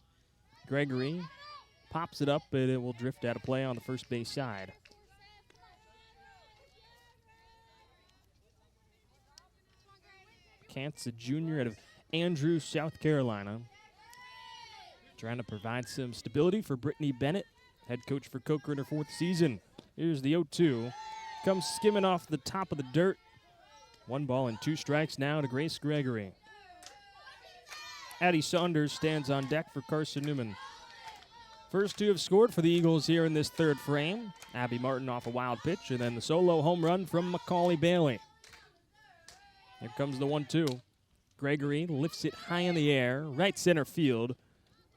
Speaker 2: Gregory pops it up, but it will drift out of play on the first base side. McCants, a junior out of Andrews, South Carolina. Trying to provide some stability for Brittany Bennett, head coach for Coker in her 4th season. Here's the 0-2. Comes skimming off the top of the dirt. 1 ball and 2 strikes now to Grace Gregory. Addie Saunders stands on deck for Carson-Newman. First 2 have scored for the Eagles here in this 3rd frame. Abby Martin off a wild pitch, and then the solo home run from Macaulay Bailey. Here comes the 1-2. Gregory lifts it high in the air, right center field.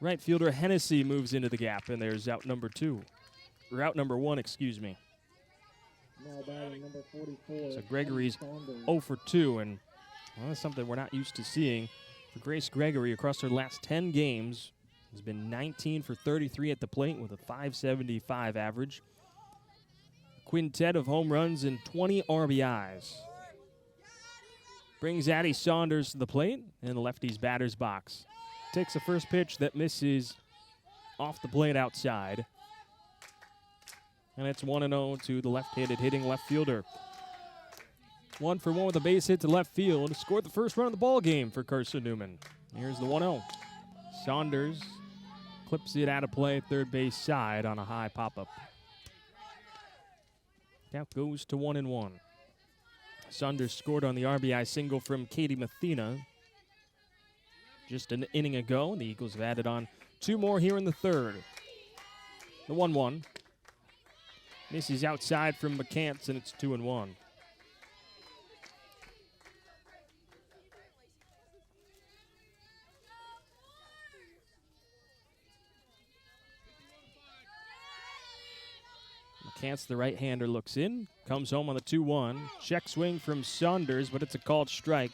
Speaker 2: Right fielder Hennessy moves into the gap, and there's out number 1, excuse me.
Speaker 1: Now batting number 44.
Speaker 2: So Gregory's 0 for 2, and that's something we're not used to seeing for Grace Gregory across her last 10 games. Has been 19 for 33 at the plate with a .575 average. Quintet of home runs and 20 RBIs. Brings Addie Saunders to the plate in the lefty's batter's box. Takes the first pitch that misses off the plate outside. And it's 1-0 to the left-handed hitting left fielder. 1 for 1 with a base hit to left field. Scored the first run of the ball game for Carson-Newman. Here's the 1-0. Saunders clips it out of play at third base side on a high pop-up. Count goes to 1-1. Saunders scored on the RBI single from Katie Mathena just an inning ago. The Eagles have added on 2 more here in the 3rd. The 1-1. This is outside from McCants, and it's 2-1. McCants, the right-hander, looks in, comes home on the 2-1. Check swing from Saunders, but it's a called strike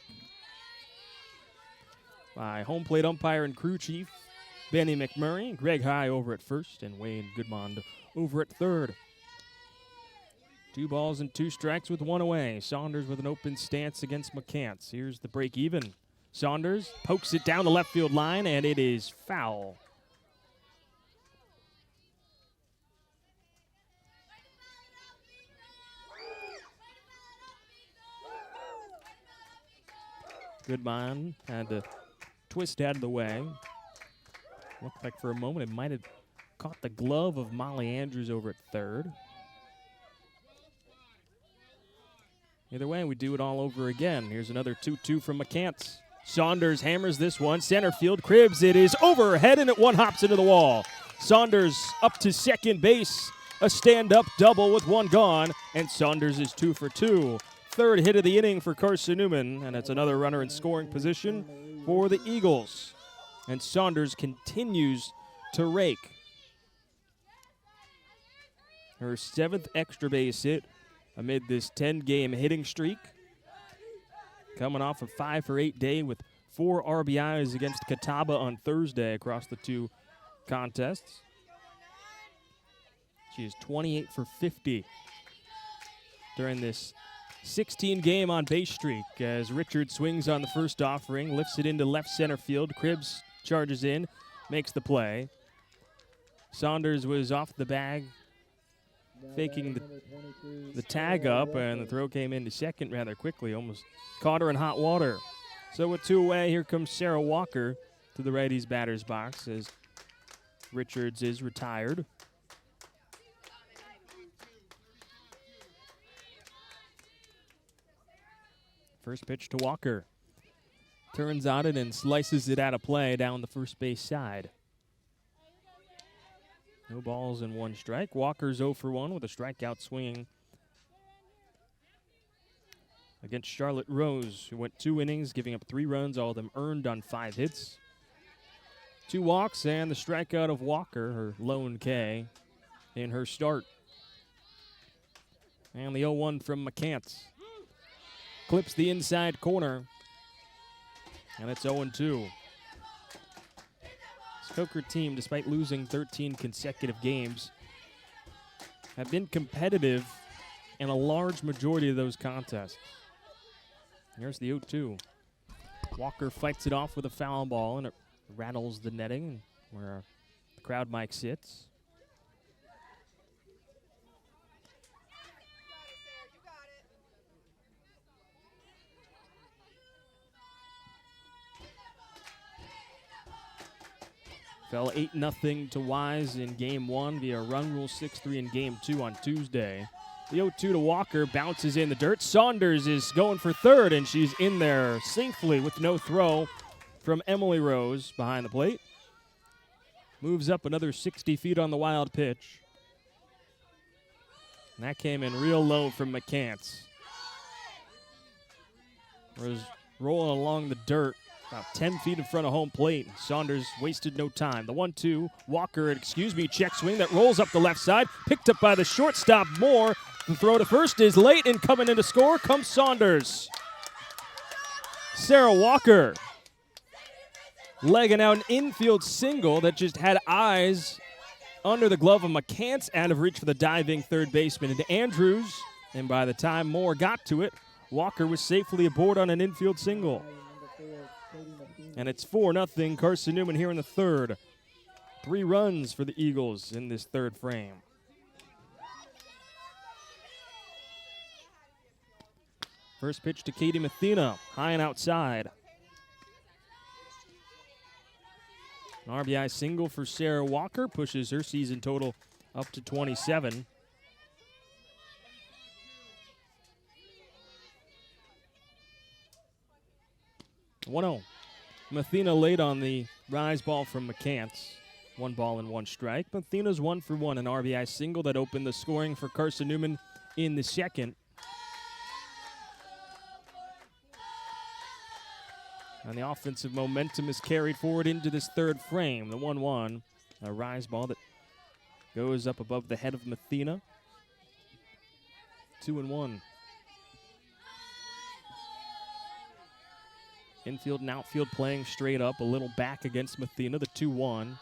Speaker 2: by home plate umpire and crew chief Benny McMurray. Greg High over at first, and Wayne Goodmond over at third. 2 balls and 2 strikes with 1 away. Saunders with an open stance against McCants. Here's the break even. Saunders pokes it down the left field line, and it is foul. Goodman had to twist out of the way. Looked like for a moment it might have caught the glove of Molly Andrews over at third. Either way, we do it all over again. Here's another 2-2 from McCants. Saunders hammers this one. Center field, Cribbs. It is overhead, and it one hops into the wall. Saunders up to second base. A stand-up double with 1 gone, and Saunders is 2 for 2. Third hit of the inning for Carson-Newman, and it's another runner in scoring position for the Eagles. And Saunders continues to rake. Her 7th extra base hit amid this 10-game hitting streak. Coming off a 5-for-8 day with 4 RBIs against Catawba on Thursday across the 2 contests. She is 28 for 50 during this 16-game on-base streak as Richard swings on the first offering, lifts it into left center field. Cribbs charges in, makes the play. Saunders was off the bag, faking the tag up, and the throw came into second rather quickly, almost caught her in hot water. So with 2 away, here comes Sarah Walker to the righty's batter's box as Richards is retired. First pitch to Walker. Turns on it and slices it out of play down the first base side. No balls and 1 strike. Walker's 0 for 1 with a strikeout swing against Charlotte Rose, who went 2 innings, giving up 3 runs, all of them earned on 5 hits. 2 walks and the strikeout of Walker, her lone K, in her start. And the 0-1 from McCants. Clips the inside corner, and it's 0-2. This Coker team, despite losing 13 consecutive games, have been competitive in a large majority of those contests. Here's the 0-2. Walker fights it off with a foul ball, and it rattles the netting where the crowd mic sits. Fell 8-0 to Wise in Game 1 via run rule 6-3 in Game 2 on Tuesday. The 0-2 to Walker bounces in the dirt. Saunders is going for third, and she's in there safely with no throw from Emily Rose behind the plate. Moves up another 60 feet on the wild pitch. And that came in real low from McCants. Was rolling along the dirt about 10 feet in front of home plate. Saunders wasted no time. The 1-2, Walker, check swing that rolls up the left side. Picked up by the shortstop Moore. The throw to first is late, and coming in to score comes Saunders. Sarah Walker legging out an infield single that just had eyes under the glove of McCants, out of reach for the diving third baseman into Andrews. And by the time Moore got to it, Walker was safely aboard on an infield single. And it's 4-0 Carson-Newman here in the third. 3 runs for the Eagles in this third frame. First pitch to Katie Mathena, high and outside. An RBI single for Sarah Walker pushes her season total up to 27. One-0. Mathena late on the rise ball from McCants. 1 ball and 1 strike. Mathena's 1 for 1, an RBI single that opened the scoring for Carson-Newman in the second. And the offensive momentum is carried forward into this third frame. The 1-1, a rise ball that goes up above the head of Mathena. 2-1. Infield and outfield playing straight up, a little back against Mathena, the 2-1.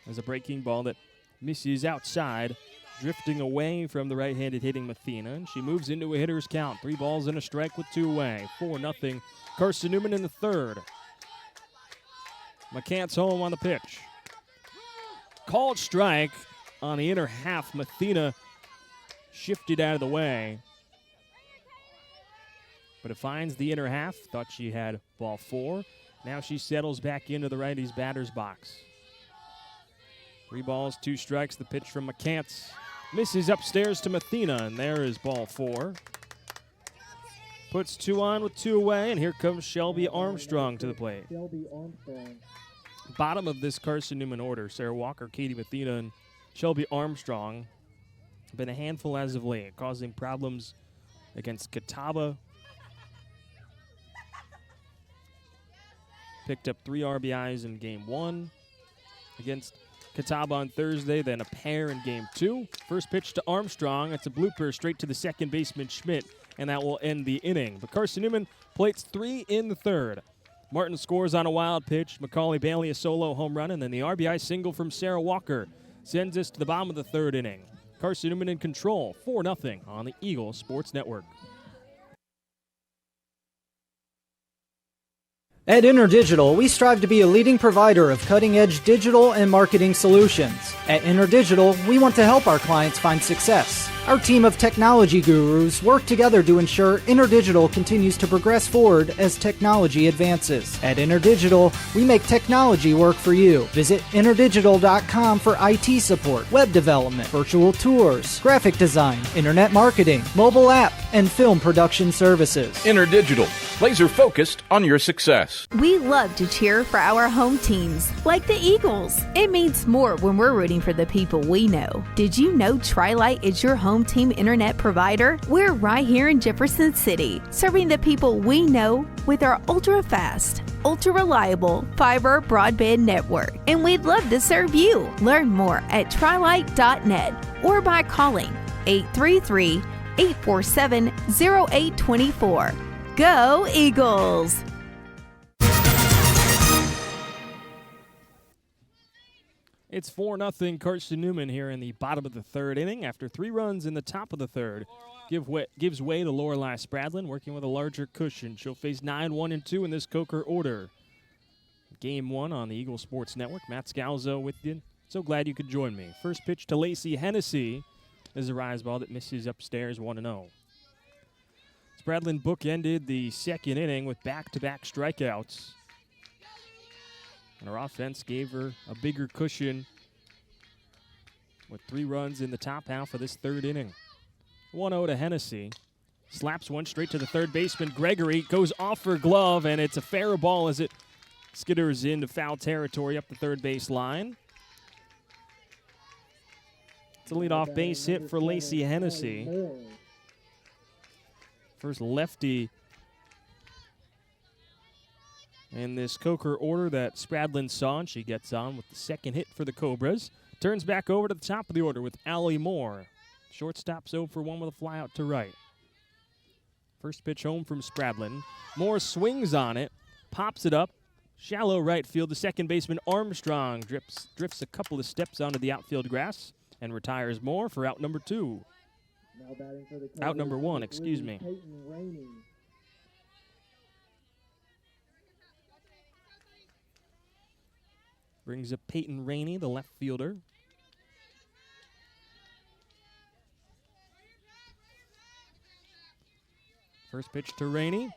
Speaker 2: There's a breaking ball that misses outside, drifting away from the right-handed hitting Mathena, and she moves into a hitter's count. 3 balls and a strike with 2 away. 4-0. Carson-Newman in the third. McCants home on the pitch. Called strike on the inner half. Mathena shifted out of the way. But it finds the inner half. Thought she had ball 4. Now she settles back into the righty's batter's box. 3 balls, 2 strikes. The pitch from McCants misses upstairs to Mathena, and there is ball 4. Puts 2 on with 2 away, and here comes Shelby Armstrong to the plate.
Speaker 1: Shelby Armstrong.
Speaker 2: Bottom of this Carson-Newman order, Sarah Walker, Katie Mathena, and Shelby Armstrong have been a handful as of late, causing problems against Catawba. Picked up 3 RBIs in game 1 against Catawba on Thursday, then a pair in game 2. First pitch to Armstrong. It's a blooper straight to the second baseman, Schmidt, and that will end the inning. But Carson-Newman plates 3 in the third. Martin scores on a wild pitch. Macaulay Bailey a solo home run, and then the RBI single from Sarah Walker sends us to the bottom of the third inning. Carson-Newman in control, 4-0 on the Eagle Sports Network.
Speaker 8: At InterDigital, we strive to be a leading provider of cutting-edge digital and marketing solutions. At InterDigital, we want to help our clients find success. Our team of technology gurus work together to ensure InterDigital continues to progress forward as technology advances. At InterDigital, we make technology work for you. Visit interdigital.com for IT support, web development, virtual tours, graphic design, internet marketing, mobile app, and film production services.
Speaker 5: InterDigital, laser focused on your success.
Speaker 9: We love to cheer for our home teams, like the Eagles. It means more when we're rooting for the people we know. Did you know Tri-Lite is your home team internet provider? We're right here in Jefferson City, serving the people we know with our ultra-fast, ultra-reliable fiber broadband network. And we'd love to serve you. Learn more at trilite.net or by calling 833-847-0824. Go Eagles!
Speaker 2: It's 4-0 Carson-Newman here in the bottom of the third inning after 3 runs in the top of the third. Gives way to Lorelei Spradlin, working with a larger cushion. She'll face 9-1-2 in this Coker order. Game 1 on the Eagle Sports Network. Matt Scalzo with you. So glad you could join me. First pitch to Lacey Hennessy is a rise ball that misses upstairs 1-0. Spradlin bookended the second inning with back-to-back strikeouts. And her offense gave her a bigger cushion with 3 runs in the top half of this third inning. 1-0 to Hennessy. Slaps one straight to the third baseman. Gregory goes off her glove, and it's a fair ball as it skitters into foul territory up the third base line. It's a leadoff base hit for Lacey Hennessy. First lefty in this Coker order that Spradlin saw, and she gets on with the second hit for the Cobras. Turns back over to the top of the order with Allie Moore. Shortstop's 0 for 1 with a fly out to right. First pitch home from Spradlin. Moore swings on it, pops it up. Shallow right field. The second baseman Armstrong drifts a couple of steps onto the outfield grass and retires Moore for out number 2.
Speaker 1: Now batting for the
Speaker 2: Out number 1, excuse me.
Speaker 1: Peyton Rainey.
Speaker 2: Brings up Peyton Rainey, the left fielder. First pitch to Rainey.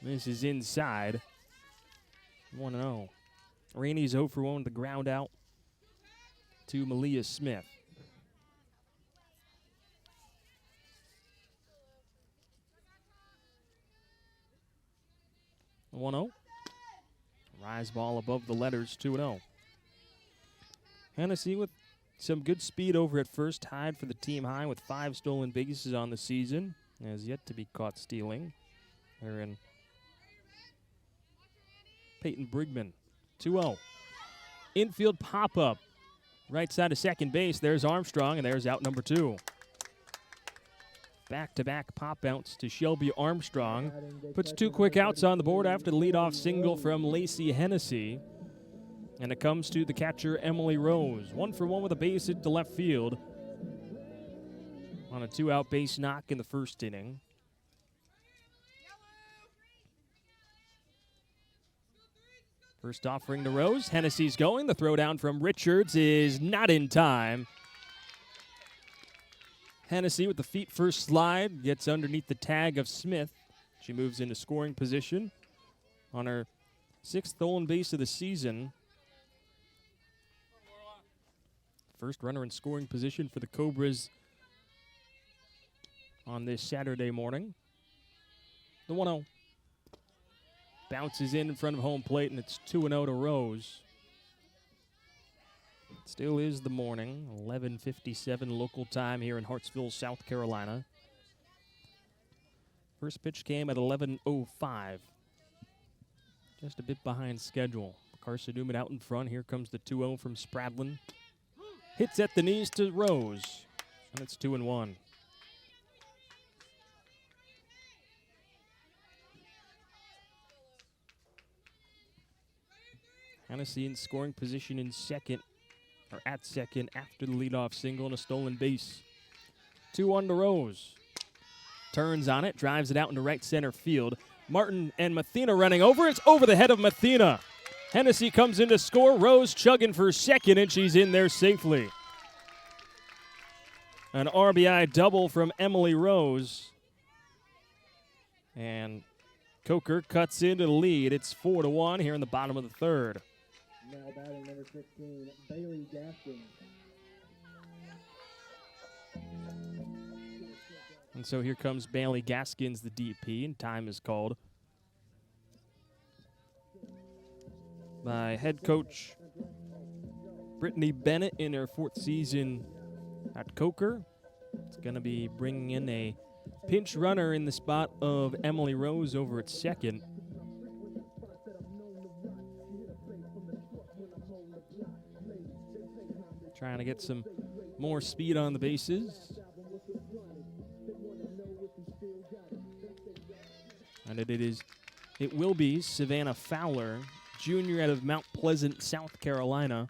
Speaker 2: This is inside. 1-0. Rainey's 0 for 1 with the ground out to Malia Smith. The 1-0. Rise ball above the letters, 2-0. Hennessy with some good speed over at first, tied for the team high with 5 stolen bases on the season. Has yet to be caught stealing. They're in Peyton Brigman, 2-0. Infield pop-up. Right side of second base, there's Armstrong, and there's out number 2. Back-to-back pop outs to Shelby Armstrong. Puts 2 quick outs on the board after the leadoff single from Lacey Hennessy. And it comes to the catcher, Emily Rose. 1 for 1 with a base hit to left field on a 2-out base knock in the first inning. First offering to Rose. Hennessy's going. The throw down from Richards is not in time. Hennessy with the feet first slide gets underneath the tag of Smith. She moves into scoring position on her 6th stolen base of the season. First runner in scoring position for the Cobras on this Saturday morning. The 1-0. Bounces in front of home plate, and it's 2-0 to Rose. Still is the morning, 11:57 local time here in Hartsville, South Carolina. First pitch came at 11:05. Just a bit behind schedule. Carson-Newman out in front. Here comes the 2-0 from Spradlin. Hits at the knees to Rose, and it's 2-1. Hennessy in scoring position in second, or at second, after the leadoff single and a stolen base. 2-1 to Rose. Turns on it, drives it out into right center field. Martin and Mathena running over. It's over the head of Mathena. Hennessy comes in to score. Rose chugging for second, and she's in there safely. An RBI double from Emily Rose. And Coker cuts into the lead. It's 4-1 here in the bottom of the third.
Speaker 1: Now batting number 16, Bailey Gaskins.
Speaker 2: And so here comes Bailey Gaskins, the DP, and time is called by head coach Brittany Bennett in her 4th season at Coker. It's going to be bringing in a pinch runner in the spot of Emily Rose over at second. Trying to get some more speed on the bases. And it will be Savannah Fowler, junior out of Mount Pleasant, South Carolina.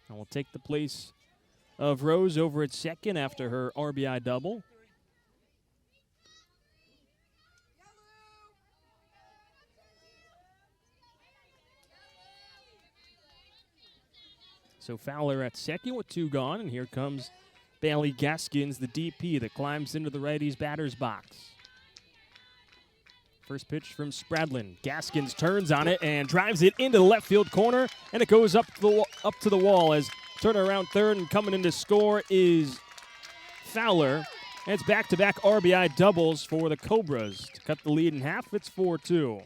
Speaker 2: And will take the place of Rose over at second after her RBI double. So Fowler at second with 2 gone, and here comes Bailey Gaskins, the DP, that climbs into the righty's batter's box. First pitch from Spradlin. Gaskins turns on it and drives it into the left field corner, and it goes up to the wall as turning around third, and coming in to score is Fowler. And it's back-to-back RBI doubles for the Cobras. To cut the lead in half, it's 4-2.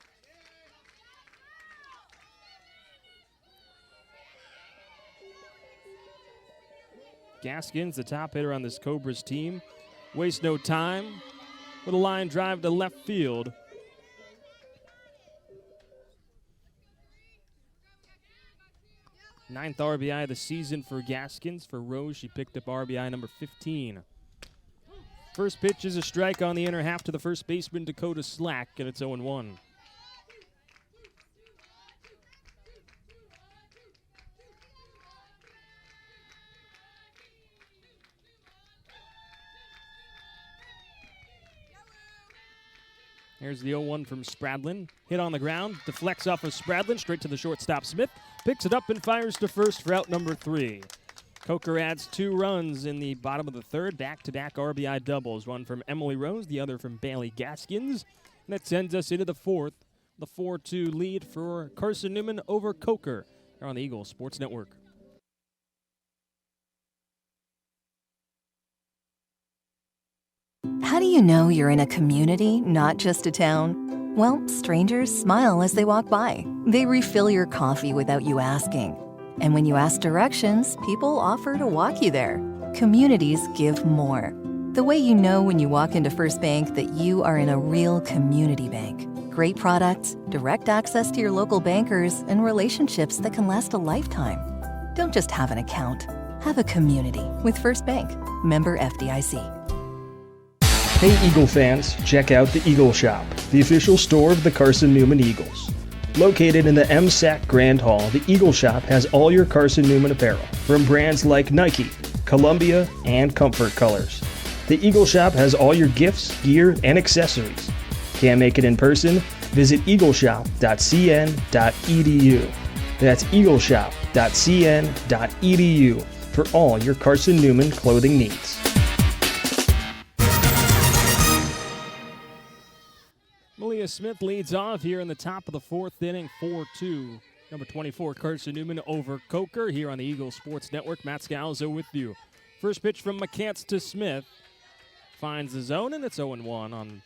Speaker 2: Gaskins, the top hitter on this Cobras team, wastes no time with a line drive to left field. Ninth RBI of the season for Gaskins. For Rose, she picked up RBI number 15. First pitch is a strike on the inner half to the first baseman, Dakota Slack, and it's 0-1. Here's the 0-1 from Spradlin. Hit on the ground, deflects off of Spradlin, straight to the shortstop Smith. Picks it up and fires to first for out number 3. Coker adds 2 runs in the bottom of the third. Back-to-back RBI doubles. One from Emily Rose, the other from Bailey Gaskins. And that sends us into the fourth. The 4-2 lead for Carson-Newman over Coker here on the Eagle Sports Network.
Speaker 10: How do you know you're in a community, not just a town? Well, strangers smile as they walk by. They refill your coffee without you asking. And when you ask directions, people offer to walk you there. Communities give more. The way you know when you walk into First Bank that you are in a real community bank. Great products, direct access to your local bankers, and relationships that can last a lifetime. Don't just have an account. Have a community with First Bank. Member FDIC.
Speaker 2: Hey Eagle fans, check out the Eagle Shop, the official store of the Carson-Newman Eagles. Located in the MSAC Grand Hall, the Eagle Shop has all your Carson-Newman apparel, from brands like Nike, Columbia, and Comfort Colors. The Eagle Shop has all your gifts, gear, and accessories. Can't make it in person? Visit eagleshop.cn.edu. That's eagleshop.cn.edu for all your Carson-Newman clothing needs. Malia Smith leads off here in the top of the fourth inning, 4-2. Number 24, Carson-Newman over Coker here on the Eagle Sports Network. Matt Scalzo with you. First pitch from McCants to Smith. Finds the zone, and it's 0-1 on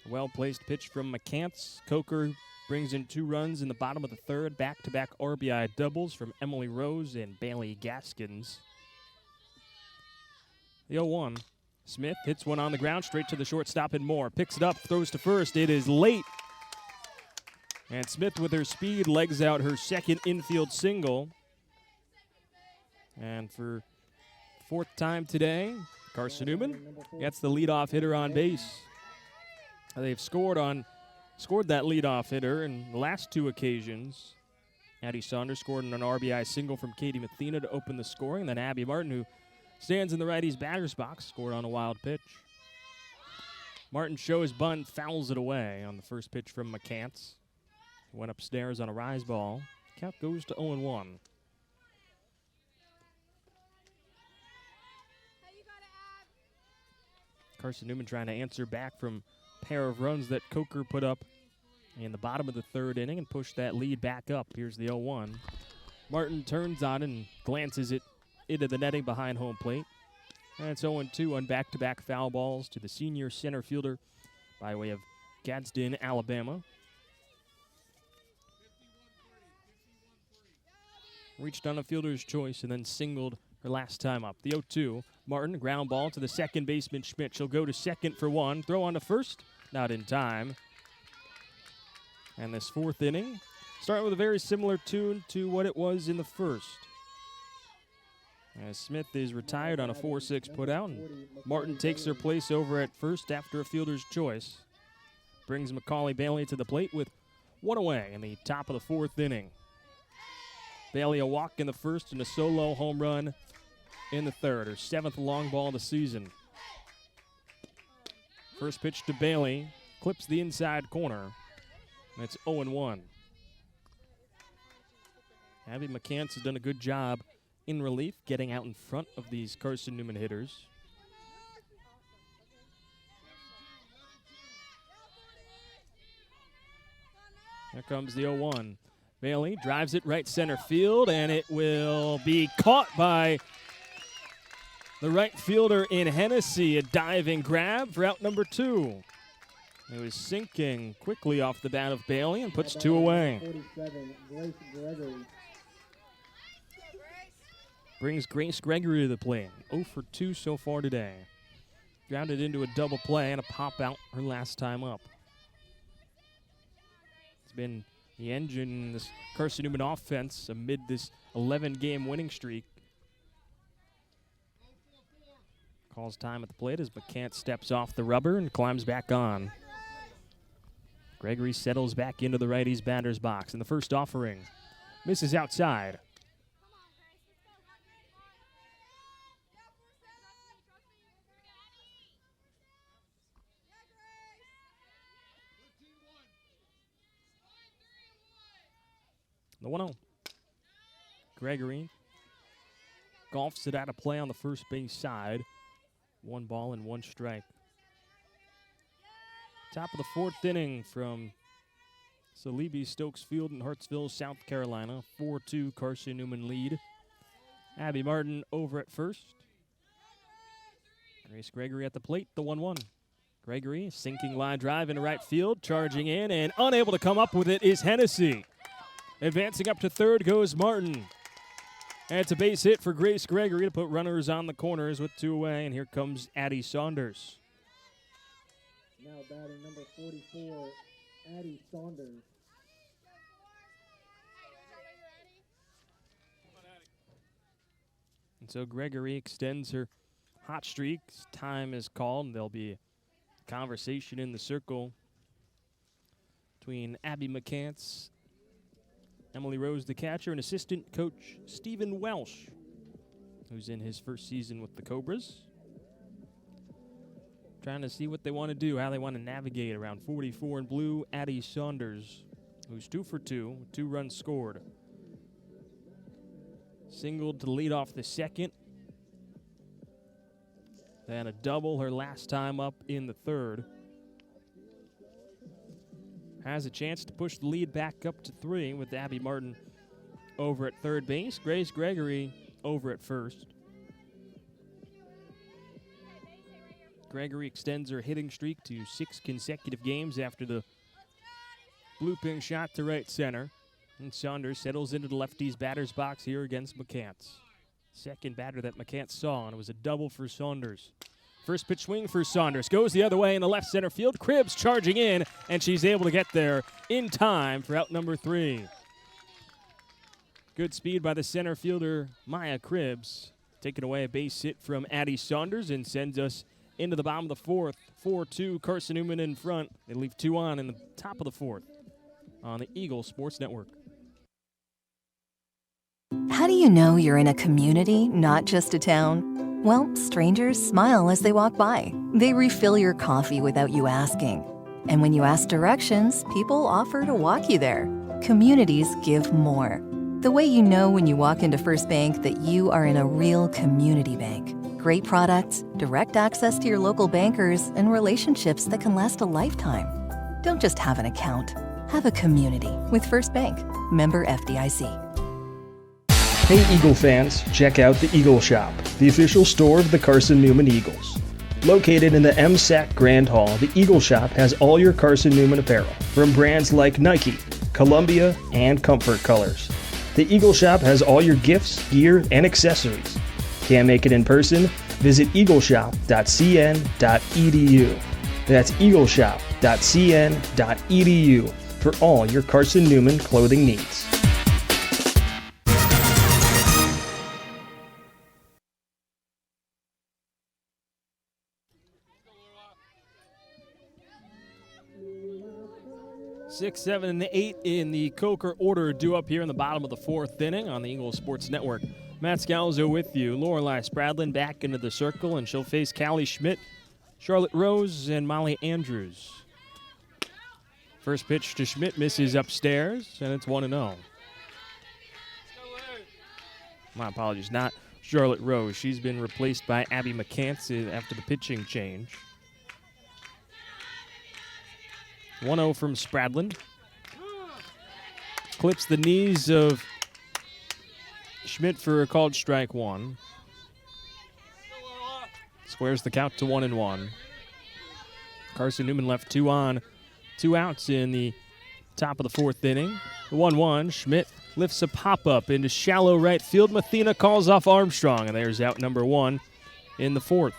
Speaker 2: a well-placed pitch from McCants. Coker brings in 2 runs in the bottom of the third. Back-to-back RBI doubles from Emily Rose and Bailey Gaskins. The 0-1. Smith hits one on the ground, straight to the shortstop and more. Picks it up, throws to first. It is late. And Smith, with her speed, legs out her second infield single. And for 4th time today, Carson-Newman gets the leadoff hitter on base. They've scored that leadoff hitter in the last 2 occasions. Addie Saunders scored an RBI single from Katie Mathena to open the scoring. Then Abby Martin, who stands in the righty's batter's box, scored on a wild pitch. Martin shows bunt, fouls it away on the first pitch from McCants. Went upstairs on a rise ball. Count goes to 0-1. Carson-Newman trying to answer back from a pair of runs that Coker put up in the bottom of the 3rd inning and push that lead back up. Here's the 0-1. Martin turns on and glances it into the netting behind home plate. And it's 0-2 on back-to-back foul balls to the senior center fielder by way of Gadsden, Alabama. Reached on a fielder's choice and then singled her last time up. The 0-2, Martin, ground ball to the second baseman Schmidt. She'll go to second for 1. Throw on to first, not in time. And this 4th inning, starting with a very similar tune to what it was in the first. As Smith is retired on a 4-6 putout, and Martin takes her place over at first after a fielder's choice. Brings Macaulay Bailey to the plate with 1 away in the top of the 4th inning. Bailey a walk in the first and a solo home run in the 3rd, her 7th long ball of the season. First pitch to Bailey, clips the inside corner. That's 0-1. Abby McCants has done a good job in relief, getting out in front of these Carson-Newman hitters. Here comes the 0-1. Bailey drives it right center field, and it will be caught by the right fielder in Hennessy. A diving grab for out number 2. It was sinking quickly off the bat of Bailey and puts 2 away.
Speaker 1: 47, Grace Gregory.
Speaker 2: Brings Grace Gregory to the plate. 0 for 2 so far today. Grounded into a double play and a pop out her last time up. It's been the engine in this Carson-Newman offense amid this 11-game winning streak. Calls time at the plate as McCants steps off the rubber and climbs back on. Gregory settles back into the righty's batter's box in the first offering. Misses outside. The 1-0. Gregory golfs it out of play on the first base side. 1 ball and 1 strike. Top of the 4th inning from Salibi Stokes Field in Hartsville, South Carolina. 4-2 Carson-Newman lead. Abby Martin over at first. Grace Gregory at the plate, the 1-1. Gregory, sinking line drive into right field, charging in, and unable to come up with it is Hennessy. Advancing up to 3rd goes Martin. And it's a base hit for Grace Gregory to put runners on the corners with 2 away, and here comes Addie Saunders.
Speaker 1: Now batting number 44, Addie Saunders.
Speaker 2: And so Gregory extends her hot streak. Time is called, and there'll be a conversation in the circle between Abby McCants, Emily Rose, the catcher, and assistant coach Stephen Welsh, who's in his first season with the Cobras. Trying to see what they want to do, how they want to navigate around 44 in blue. Addie Saunders, who's 2 for 2, 2 runs scored. Singled to lead off the second. Then a double her last time up in the third. Has a chance to push the lead back up to 3 with Abby Martin over at third base. Grace Gregory over at first. Gregory extends her hitting streak to 6 consecutive games after the blue pin shot to right center. And Saunders settles into the lefty's batter's box here against McCants. Second batter that McCants saw, and it was a double for Saunders. First pitch swing for Saunders. Goes the other way in the left center field. Cribbs charging in, and she's able to get there in time for out number 3. Good speed by the center fielder, Maya Cribbs. Taking away a base hit from Addie Saunders and sends us into the bottom of the 4th. 4-2, Carson-Newman in front. They leave 2 on in the top of the 4th on the Eagle Sports Network.
Speaker 10: How do you know you're in a community, not just a town? Well, strangers smile as they walk by. They refill your coffee without you asking. And when you ask directions, people offer to walk you there. Communities give more. The way you know when you walk into First Bank that you are in a real community bank. Great products, direct access to your local bankers, and relationships that can last a lifetime. Don't just have an account. Have a community with First Bank. Member FDIC.
Speaker 2: Hey Eagle fans, check out the Eagle Shop, the official store of the Carson-Newman Eagles. Located in the MSAC Grand Hall, the Eagle Shop has all your Carson-Newman apparel, from brands like Nike, Columbia, and Comfort Colors. The Eagle Shop has all your gifts, gear, and accessories. Can't make it in person? Visit eagleshop.cn.edu. That's eagleshop.cn.edu for all your Carson-Newman clothing needs. Six, 7, and 8 in the Coker order due up here in the bottom of the 4th inning on the Eagle Sports Network. Matt Scalzo with you. Lorelei Spradlin back into the circle, and she'll face Callie Schmidt, Charlotte Rose, and Molly Andrews. First pitch to Schmidt misses upstairs, and it's 1-0. My apologies, not Charlotte Rose. She's been replaced by Abby McCants after the pitching change. 1-0 from Spradlin. Clips the knees of Schmidt for a called strike 1. Squares the count to 1-1. Carson-Newman left 2 on, 2 outs in the top of the 4th inning. The 1-1, Schmidt lifts a pop-up into shallow right field. Mathena calls off Armstrong, and there's out number 1 in the 4th.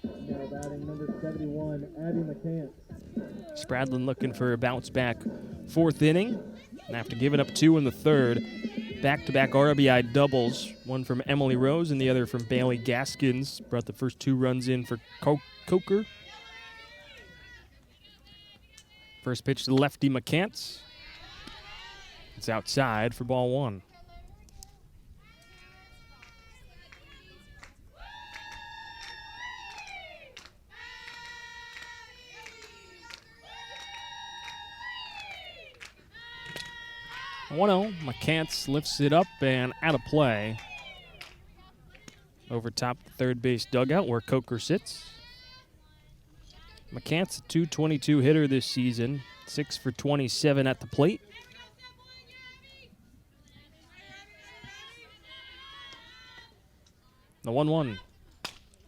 Speaker 1: Now batting number 71, Abby McCants.
Speaker 2: Spradlin looking for a bounce-back 4th inning. And after giving up 2 in the 3rd, back-to-back RBI doubles, one from Emily Rose and the other from Bailey Gaskins. Brought the first 2 runs in for Coker. First pitch to lefty McCants. It's outside for ball 1. McCants lifts it up and out of play. Over top the third base dugout where Coker sits. McCants a .222 hitter this season, 6 for 27 at the plate. The 1-1.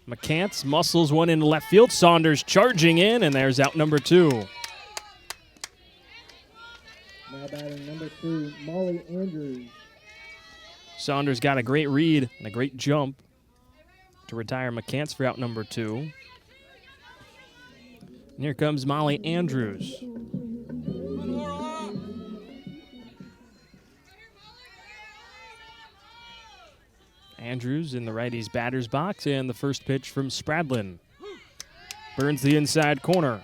Speaker 2: McCants muscles one into left field. Saunders charging in, and there's out number 2.
Speaker 1: Now batting number 2, Molly Andrews.
Speaker 2: Saunders got a great read and a great jump to retire McCants for out number 2. And here comes Molly Andrews. Andrews in the righty's batter's box, and the first pitch from Spradlin. Burns the inside corner.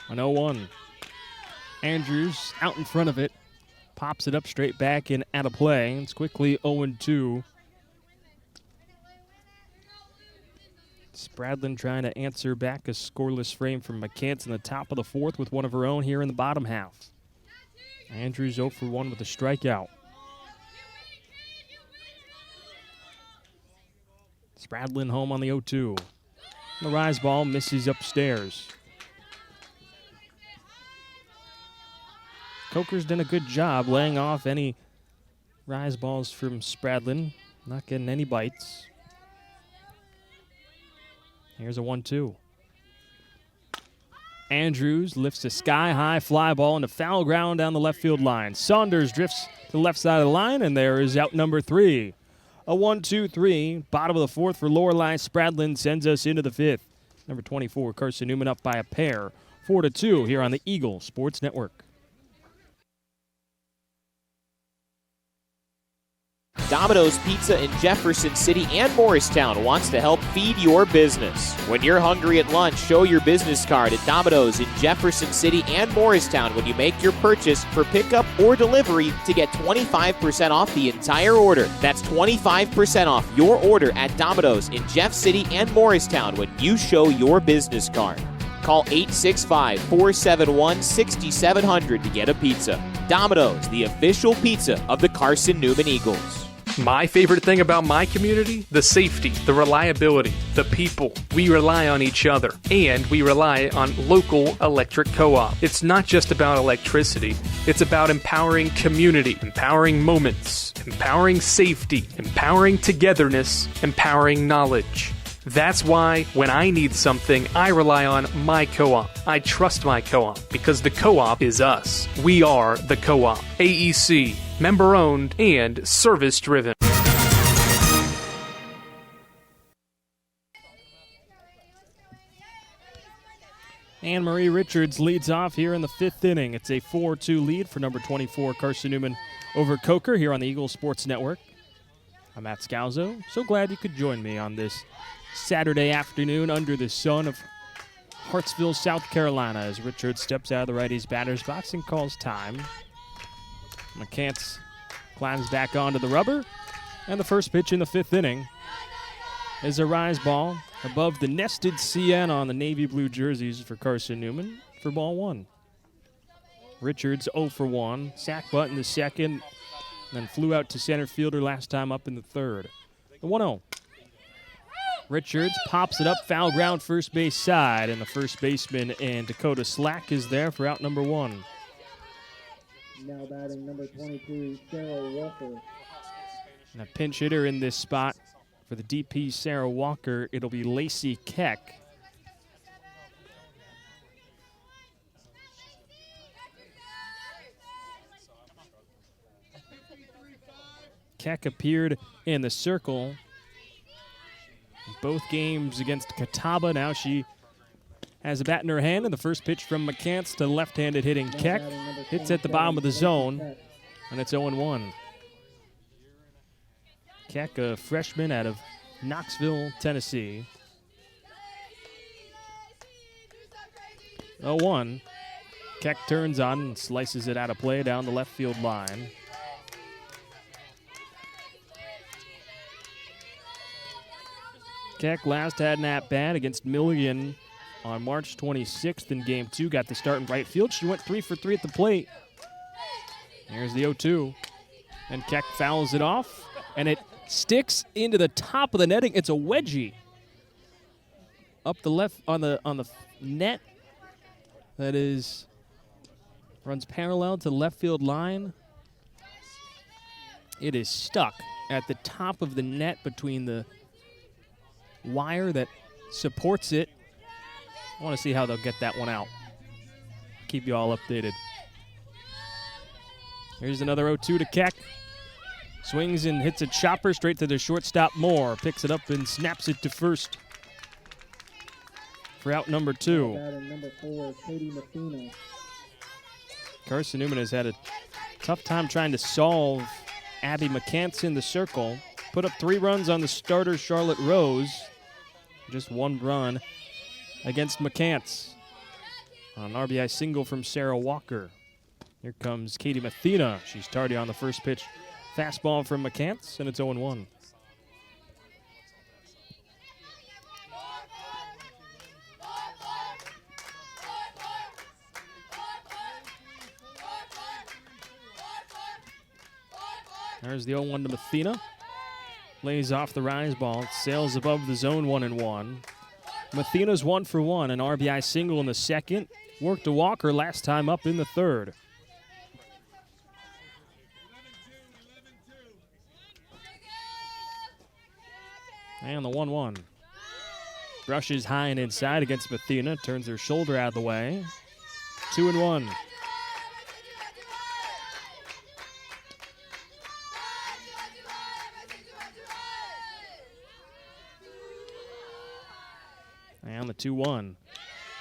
Speaker 2: An 0-1. Andrews out in front of it. Pops it up straight back and out of play. It's quickly 0-2. Spradlin trying to answer back a scoreless frame from McCants in the top of the fourth with one of her own here in the bottom half. Andrews 0 for 1 with a strikeout. Spradlin home on the 0-2. The rise ball misses upstairs. Coker's done a good job laying off any rise balls from Spradlin. Not getting any bites. Here's a 1-2. Andrews lifts a sky-high fly ball into foul ground down the left field line. Saunders drifts to the left side of the line, and there is out number 3. A 1-2-3, bottom of the fourth for Lorelei. Spradlin sends us into the fifth. Number 24, Carson-Newman up by a pair. 4-2 here on the Eagle Sports Network.
Speaker 6: Domino's Pizza in Jefferson City and Morristown wants to help feed your business. When you're hungry at lunch, show your business card at Domino's in Jefferson City and Morristown when you make your purchase for pickup or delivery to get 25% off the entire order. That's 25% off your order at Domino's in Jeff City and Morristown when you show your business card. Call 865-471-6700 to get a pizza. Domino's, the official pizza of the Carson-Newman Eagles.
Speaker 11: My favorite thing about my community? The safety, the reliability, the people. We rely on each other, and we rely on local electric co-op. It's not just about electricity. It's about empowering community, empowering moments, empowering safety, empowering togetherness, empowering knowledge. That's why when I need something, I rely on my co-op. I trust my co-op because the co-op is us. We are the co-op. AEC, member-owned and service-driven.
Speaker 2: Anne-Marie Richards leads off here in the fifth inning. It's a 4-2 lead for number 24, Carson-Newman over Coker here on the Eagle Sports Network. I'm Matt Scalzo. So glad you could join me on this Saturday afternoon under the sun of Hartsville, South Carolina, as Richards steps out of the righty's batter's box and calls time. McCants climbs back onto the rubber, and the first pitch in the fifth inning is a rise ball above the nested CN on the navy blue jerseys for Carson-Newman for ball one. Richards 0 for 1, sack butt in the second, then flew out to center fielder last time up in the third. The 1-0. Richards pops it up, foul ground first base side, and the first baseman and Dakota Slack is there for out number 1.
Speaker 1: Now batting number 22, Sarah Walker.
Speaker 2: And a pinch hitter in this spot for the DP Sarah Walker, it'll be Lacey Keck. Keck appeared in the circle both games against Catawba. Now she has a bat in her hand, and the first pitch from McCants to left-handed hitting Keck hits at the bottom of the zone, and it's 0-1. Keck, a freshman out of Knoxville, Tennessee. 0-1. Keck turns on and slices it out of play down the left field line. Keck last had an at-bat against Milligan on March 26th in Game 2. Got the start in right field. She went 3 for 3 at the plate. Here's the 0-2. And Keck fouls it off, and it sticks into the top of the netting. It's a wedgie up the left on the net. That is runs parallel to the left field line. It is stuck at the top of the net between the wire that supports it. I want to see how they'll get that one out. Keep you all updated. Here's another 0-2 to Keck. Swings and hits a chopper straight to the shortstop. Moore picks it up and snaps it to first for out number 2.
Speaker 1: Batting number 4, Katie Messina.
Speaker 2: Carson-Newman has had a tough time trying to solve Abby McCants in the circle. Put up 3 runs on the starter, Charlotte Rose. Just 1 run against McCants. On an RBI single from Sarah Walker. Here comes Katie Messina. She's tardy on the first pitch. Fastball from McCants, and it's 0-1. There's the 0-1 to Messina. Lays off the rise ball. It sails above the zone 1-1. Messina's 1 for 1. An RBI single in the second. Worked to Walker last time up in the third. And the 1-1. Brushes high and inside against Messina. Turns her shoulder out of the way. 2-1. And the 2-1.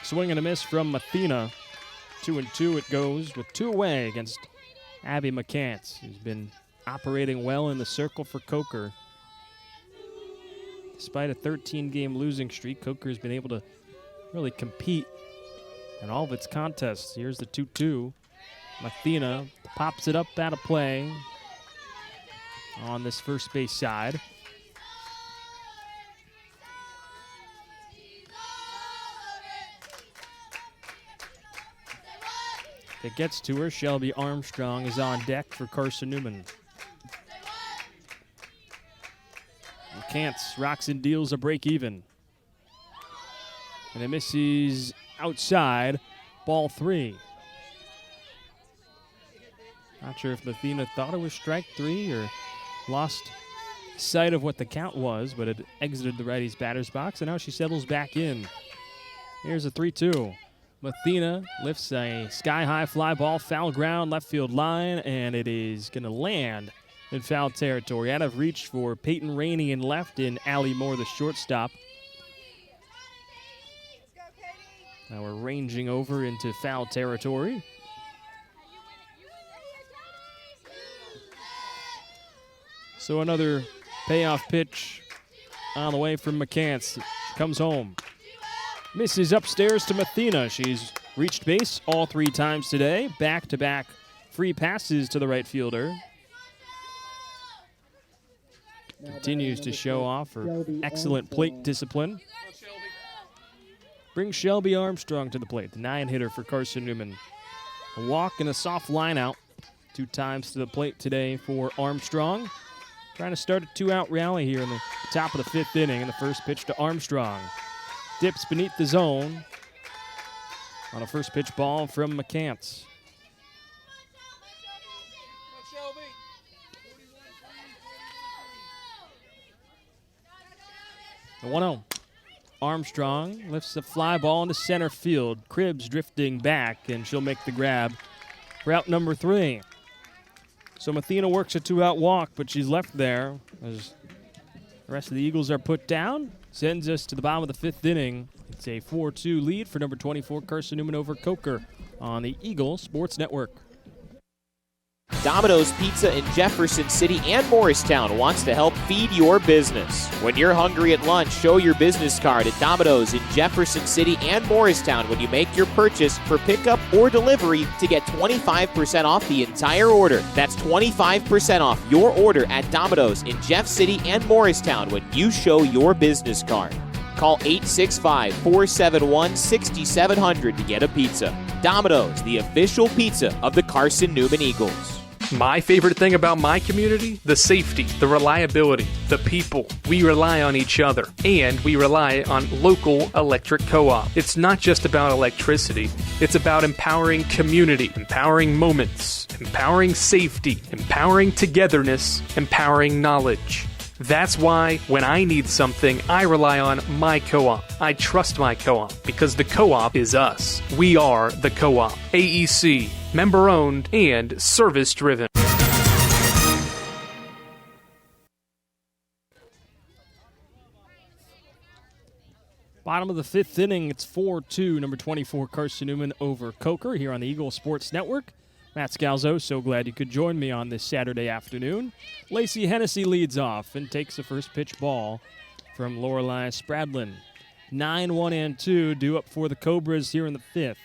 Speaker 2: Swing and a miss from Messina. 2-2 it goes with 2 away against Abby McCants, who's been operating well in the circle for Coker. Despite a 13-game losing streak, Coker has been able to really compete in all of its contests. Here's the 2-2. Messina pops it up out of play on this first base side. If it gets to her, Shelby Armstrong is on deck for Carson-Newman. McCants rocks and deals a break even. And it misses outside, ball 3. Not sure if Messina thought it was strike 3 or lost sight of what the count was, but it exited the righty's batter's box, and now she settles back in. Here's a 3-2. Messina lifts a sky-high fly ball, foul ground, left field line, and it is going to land in foul territory. Out of reach for Peyton Rainey in left and Allie Moore, the shortstop. Now we're ranging over into foul territory. So another payoff pitch on the way from McCants. Comes home. Misses upstairs to Messina. She's reached base all 3 times today. Back-to-back free passes to the right fielder. Continues to show off her excellent plate discipline. Brings Shelby Armstrong to the plate, the 9-hitter for Carson-Newman. A walk and a soft line out. 2 times to the plate today for Armstrong. Trying to start a 2-out rally here in the top of the 5th inning, and the first pitch to Armstrong. Dips beneath the zone on a first pitch ball from McCants. The 1-0. Armstrong lifts a fly ball into center field. Cribbs drifting back, and she'll make the grab for out number 3. So Messina works a 2-out walk, but she's left there as the rest of the Eagles are put down. Sends us to the bottom of the 5th inning. It's a 4-2 lead for number 24, Carson-Newman over Coker on the Eagle Sports Network.
Speaker 6: Domino's Pizza in Jefferson City and Morristown wants to help feed your business. When you're hungry at lunch, show your business card at Domino's in Jefferson City and Morristown when you make your purchase for pickup or delivery to get 25% off the entire order. That's 25% off your order at Domino's in Jeff City and Morristown when you show your business card. Call 865-471-6700 to get a pizza. Domino's, the official pizza of the Carson-Newman Eagles.
Speaker 11: My favorite thing about my community? The safety, the reliability, the people. We rely on each other, and we rely on local electric co-op. It's not just about electricity. It's about empowering community, empowering moments, empowering safety, empowering togetherness, empowering knowledge. That's why when I need something, I rely on my co-op. I trust my co-op because the co-op is us. We are the co-op. AEC, member-owned and service-driven.
Speaker 2: Bottom of the fifth inning, it's 4-2, number 24 Carson-Newman over Coker here on the Eagle Sports Network. Matt Scalzo, so glad you could join me on this Saturday afternoon. Lacey Hennessy leads off and takes the first pitch ball from Lorelei Spradlin. 9-1-2 due up for the Cobras here in the fifth.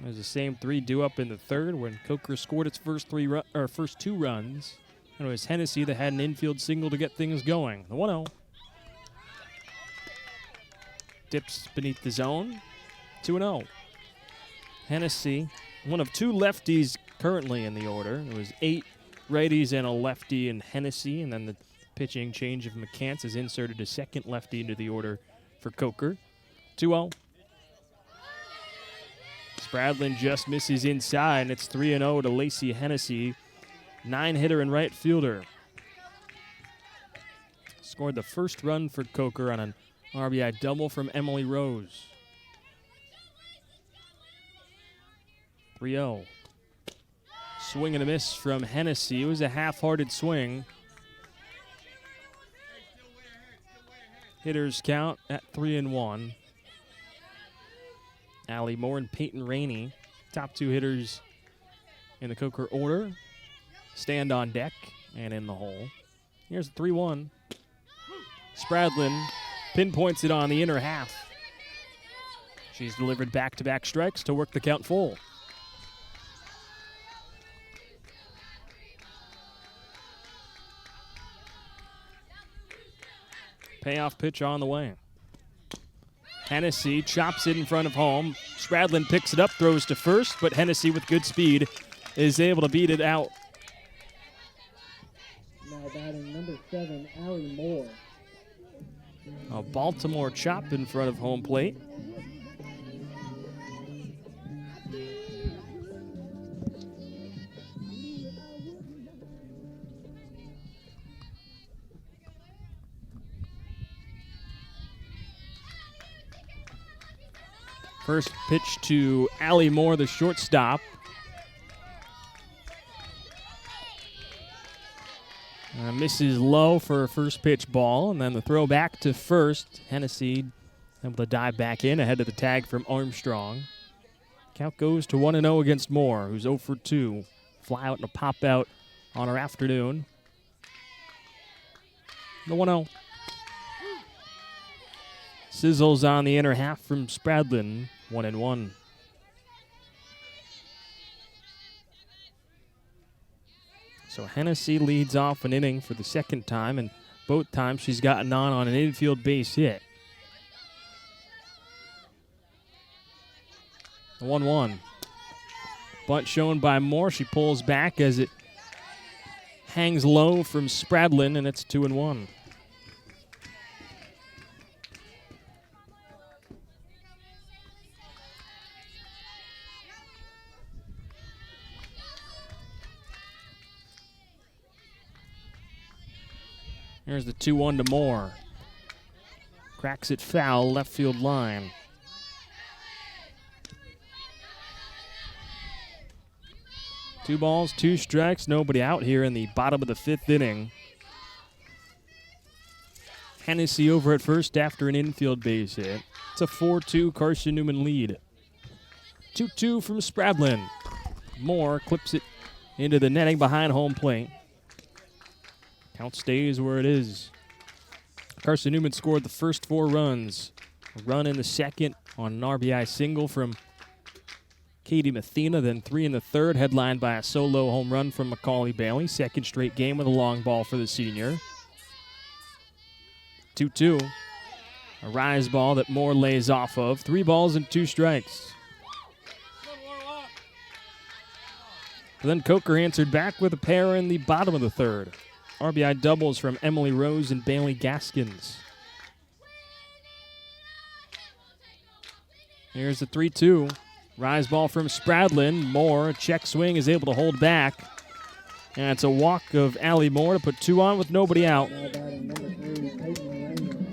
Speaker 2: There's the same three due up in the third when Coker scored its first two runs. And it was Hennessy that had an infield single to get things going. The 1-0. Dips beneath the zone. 2-0. Hennessy, one of two lefties currently in the order. It was 8 righties and a lefty in Hennessy, and then the pitching change of McCants has inserted a second lefty into the order for Coker. 2-0. Spradlin just misses inside, and it's 3-0 to Lacey Hennessy, 9-hitter and right fielder. Scored the first run for Coker on an RBI double from Emily Rose. 3-0. Swing and a miss from Hennessy. It was a half-hearted swing. Hitters count at 3-1. Allie Moore and Peyton Rainey, top two hitters in the Coker order, stand on deck and in the hole. Here's the 3-1. Spradlin pinpoints it on the inner half. She's delivered back-to-back strikes to work the count full. Payoff pitch on the way. Hennessy chops it in front of home. Spradlin picks it up, throws to first, but Hennessy with good speed is able to beat it out.
Speaker 1: Now batting number 7, Allie Moore.
Speaker 2: A Baltimore chop in front of home plate. First pitch to Allie Moore, the shortstop. Misses low for a first pitch ball, and then the throw back to first. Hennessy able to dive back in ahead of the tag from Armstrong. Count goes to 1-0 against Moore, who's 0 for 2. Fly out and a pop out on her afternoon. The 1-0. Sizzles on the inner half from Spradlin, 1-1. So Hennessy leads off an inning for the second time, and both times she's gotten on an infield base hit. The 1-1. Bunt shown by Moore. She pulls back as it hangs low from Spradlin, and it's 2-1. Here's the 2-1 to Moore. Cracks it foul, left field line. Two balls, two strikes, nobody out here in the bottom of the fifth inning. Hennessy over at first after an infield base hit. It's a 4-2 Carson-Newman lead. 2-2 from Spradlin. Moore clips it into the netting behind home plate. Count stays where it is. Carson-Newman scored the first 4 runs. A run in the second on an RBI single from Katie Mathena, then 3 in the third, headlined by a solo home run from Macaulay Bailey. Second straight game with a long ball for the senior. 2-2. A rise ball that Moore lays off of. 3 balls and 2 strikes. But then Coker answered back with a pair in the bottom of the third. RBI doubles from Emily Rose and Bailey Gaskins. Here's the 3-2. Rise ball from Spradlin. Moore, check swing, is able to hold back. And it's a walk of Allie Moore to put 2 on with nobody out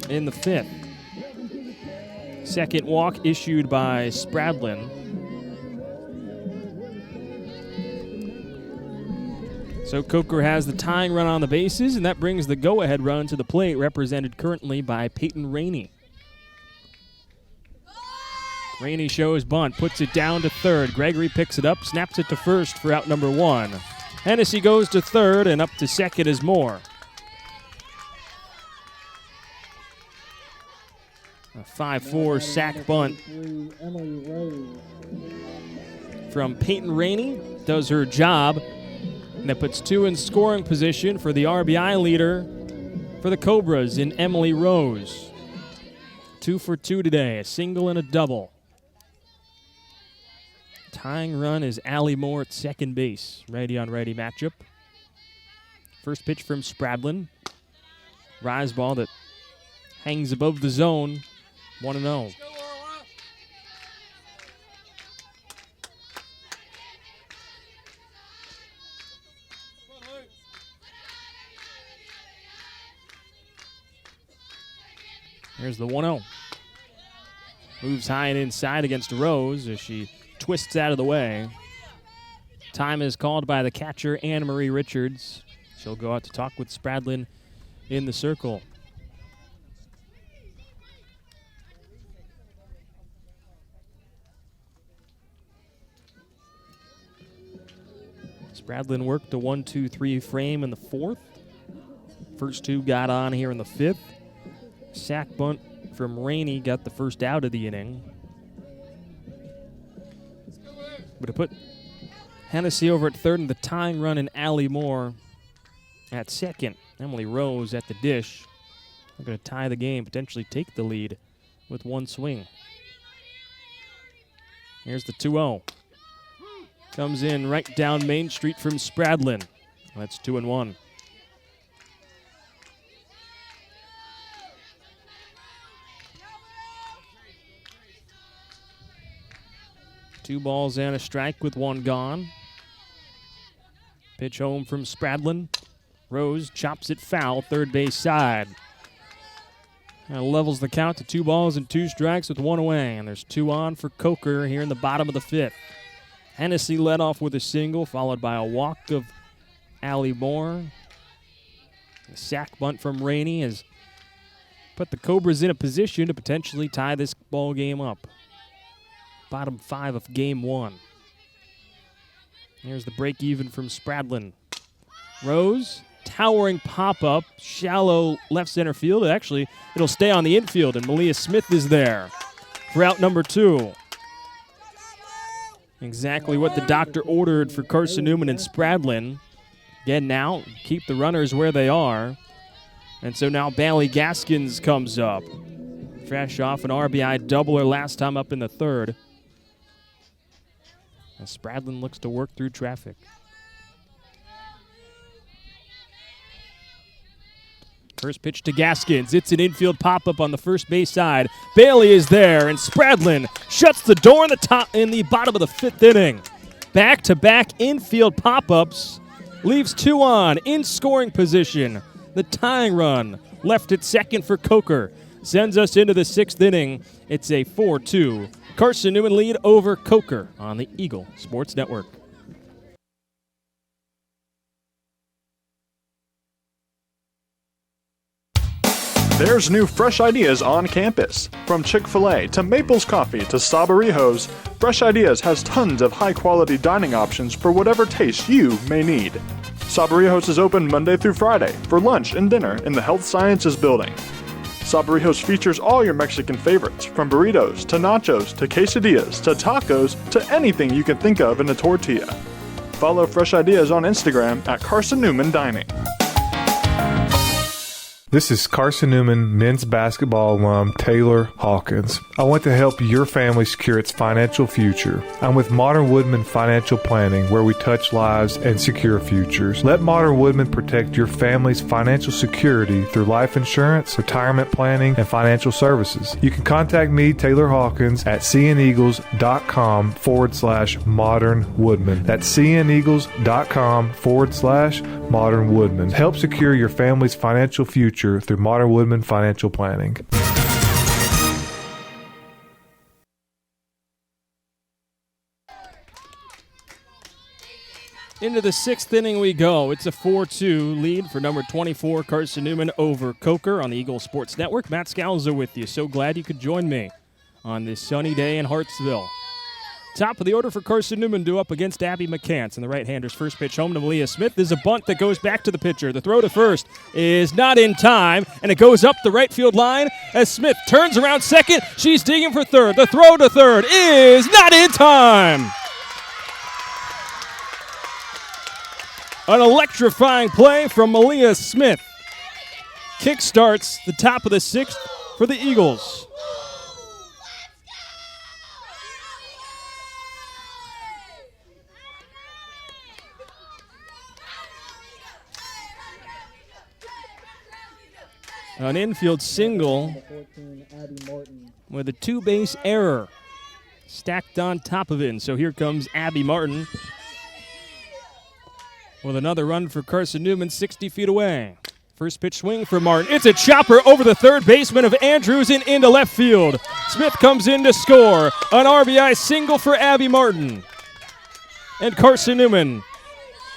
Speaker 2: in the fifth. Second walk issued by Spradlin. So Coker has the tying run on the bases, and that brings the go-ahead run to the plate, represented currently by Peyton Rainey. Rainey shows bunt, puts it down to third. Gregory picks it up, snaps it to first for out number 1. Hennessy goes to third, and up to second is Moore. A 5-4 sack bunt from Peyton Rainey. Does her job. And that puts 2 in scoring position for the RBI leader for the Cobras in Emily Rose. 2 for 2 today, a single and a double. Tying run is Allie Moore at second base. Righty-on-righty matchup. First pitch from Spradlin. Rise ball that hangs above the zone. 1-0. Here's the 1-0. Moves high and inside against Rose as she twists out of the way. Time is called by the catcher, Anne-Marie Richards. She'll go out to talk with Spradlin in the circle. Spradlin worked a 1-2-3 frame in the 4th. First 2 got on here in the 5th. Sack bunt from Rainey got the first out of the inning. But to put Hennessy over at third and the tying run in Allie Moore at second. Emily Rose at the dish. They're going to tie the game, potentially take the lead with 1 swing. Here's the 2-0. Comes in right down Main Street from Spradlin. That's 2-1. Two balls and a strike with 1 gone. Pitch home from Spradlin. Rose chops it foul, third base side. That levels the count to 2 balls and 2 strikes with 1 away. And there's 2 on for Coker here in the bottom of the 5th. Hennessy led off with a single, followed by a walk of Allie Moore. A sack bunt from Rainey has put the Cobras in a position to potentially tie this ball game up. Bottom 5 of game 1. Here's the break even from Spradlin. Rose, towering pop-up, shallow left center field. Actually, it'll stay on the infield, and Malia Smith is there for out number 2. Exactly what the doctor ordered for Carson-Newman and Spradlin. Again, now keep the runners where they are. And so now Bailey Gaskins comes up. Fresh off an RBI doubler last time up in the 3rd. As Spradlin looks to work through traffic. First pitch to Gaskins. It's an infield pop-up on the first base side. Bailey is there, and Spradlin shuts the door in the bottom of the 5th inning. Back-to-back infield pop-ups. Leaves 2 on in scoring position. The tying run left at second for Coker. Sends us into the 6th inning. It's a 4-2 Carson-Newman lead over Coker on the Eagle Sports Network.
Speaker 3: There's new fresh ideas on campus. From Chick-fil-A to Maples Coffee to Sabarijos, Fresh Ideas has tons of high-quality dining options for whatever taste you may need. Sabarijos is open Monday through Friday for lunch and dinner in the Health Sciences Building. Sabarijos features all your Mexican favorites, from burritos to nachos to quesadillas to tacos to anything you can think of in a tortilla. Follow Fresh Ideas on Instagram at Carson-Newman Dining.
Speaker 4: This is Carson-Newman men's basketball alum Taylor Hawkins. I want to help your family secure its financial future. I'm with Modern Woodman Financial Planning, where we touch lives and secure futures. Let Modern Woodman protect your family's financial security through life insurance, retirement planning, and financial services. You can contact me, Taylor Hawkins, at cneagles.com/Modern Woodman. That's cneagles.com/Modern Woodman. Help secure your family's financial future through Modern Woodman Financial Planning.
Speaker 2: Into the 6th inning we go. It's a 4-2 lead for number 24 Carson-Newman over Coker on the Eagle Sports Network. Matt Scalzo with you. So glad you could join me on this sunny day in Hartsville. Top of the order for Carson-Newman due up against Abby McCants. And the right-hander's first pitch home to Malia Smith is a bunt that goes back to the pitcher. The throw to first is not in time, and it goes up the right field line as Smith turns around second. She's digging for third. The throw to third is not in time. An electrifying play from Malia Smith. Kick starts the top of the sixth for the Eagles. An infield single with a two-base error stacked on top of it. And so here comes Abby Martin with another run for Carson-Newman 60 feet away. First pitch swing for Martin. It's a chopper over the third baseman of Andrews and into left field. Smith comes in to score. An RBI single for Abby Martin. And Carson-Newman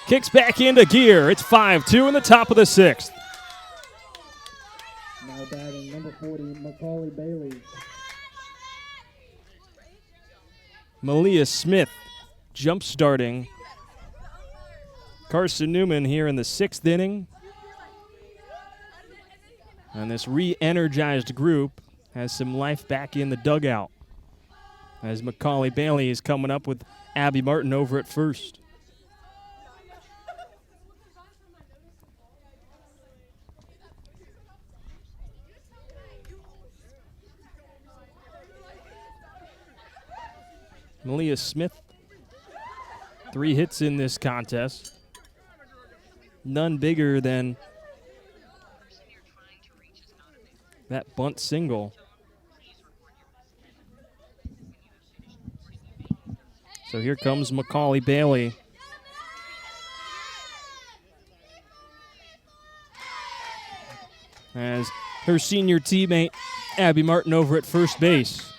Speaker 2: kicks back into gear. It's 5-2 in the top of the sixth.
Speaker 1: Now batting number 40, Macaulay Bailey.
Speaker 2: Malia Smith jump-starting Carson-Newman here in the sixth inning. And this re-energized group has some life back in the dugout as Macaulay Bailey is coming up with Abby Martin over at first. Malia Smith, 3 hits in this contest. None bigger than that bunt single. So here comes Macaulay Bailey. As her senior teammate, Abby Martin, over at first base.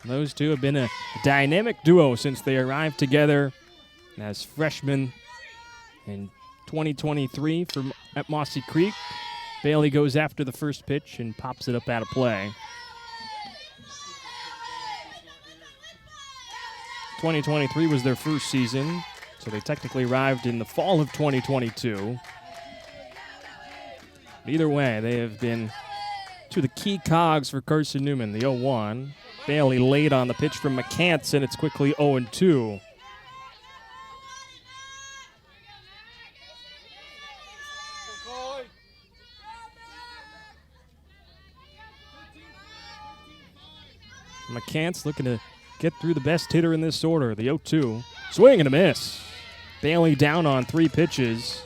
Speaker 2: Those two have been a dynamic duo since they arrived together as freshmen in 2023 at Mossy Creek. Bailey goes after the first pitch and pops it up out of play. 2023 was their first season, so they technically arrived in the fall of 2022. But either way, they have been two of the key cogs for Carson-Newman, the 0-1. Bailey late on the pitch from McCants, and it's quickly 0-2. McCants looking to get through the best hitter in this order, the 0-2. Swing and a miss. Bailey down on 3 pitches.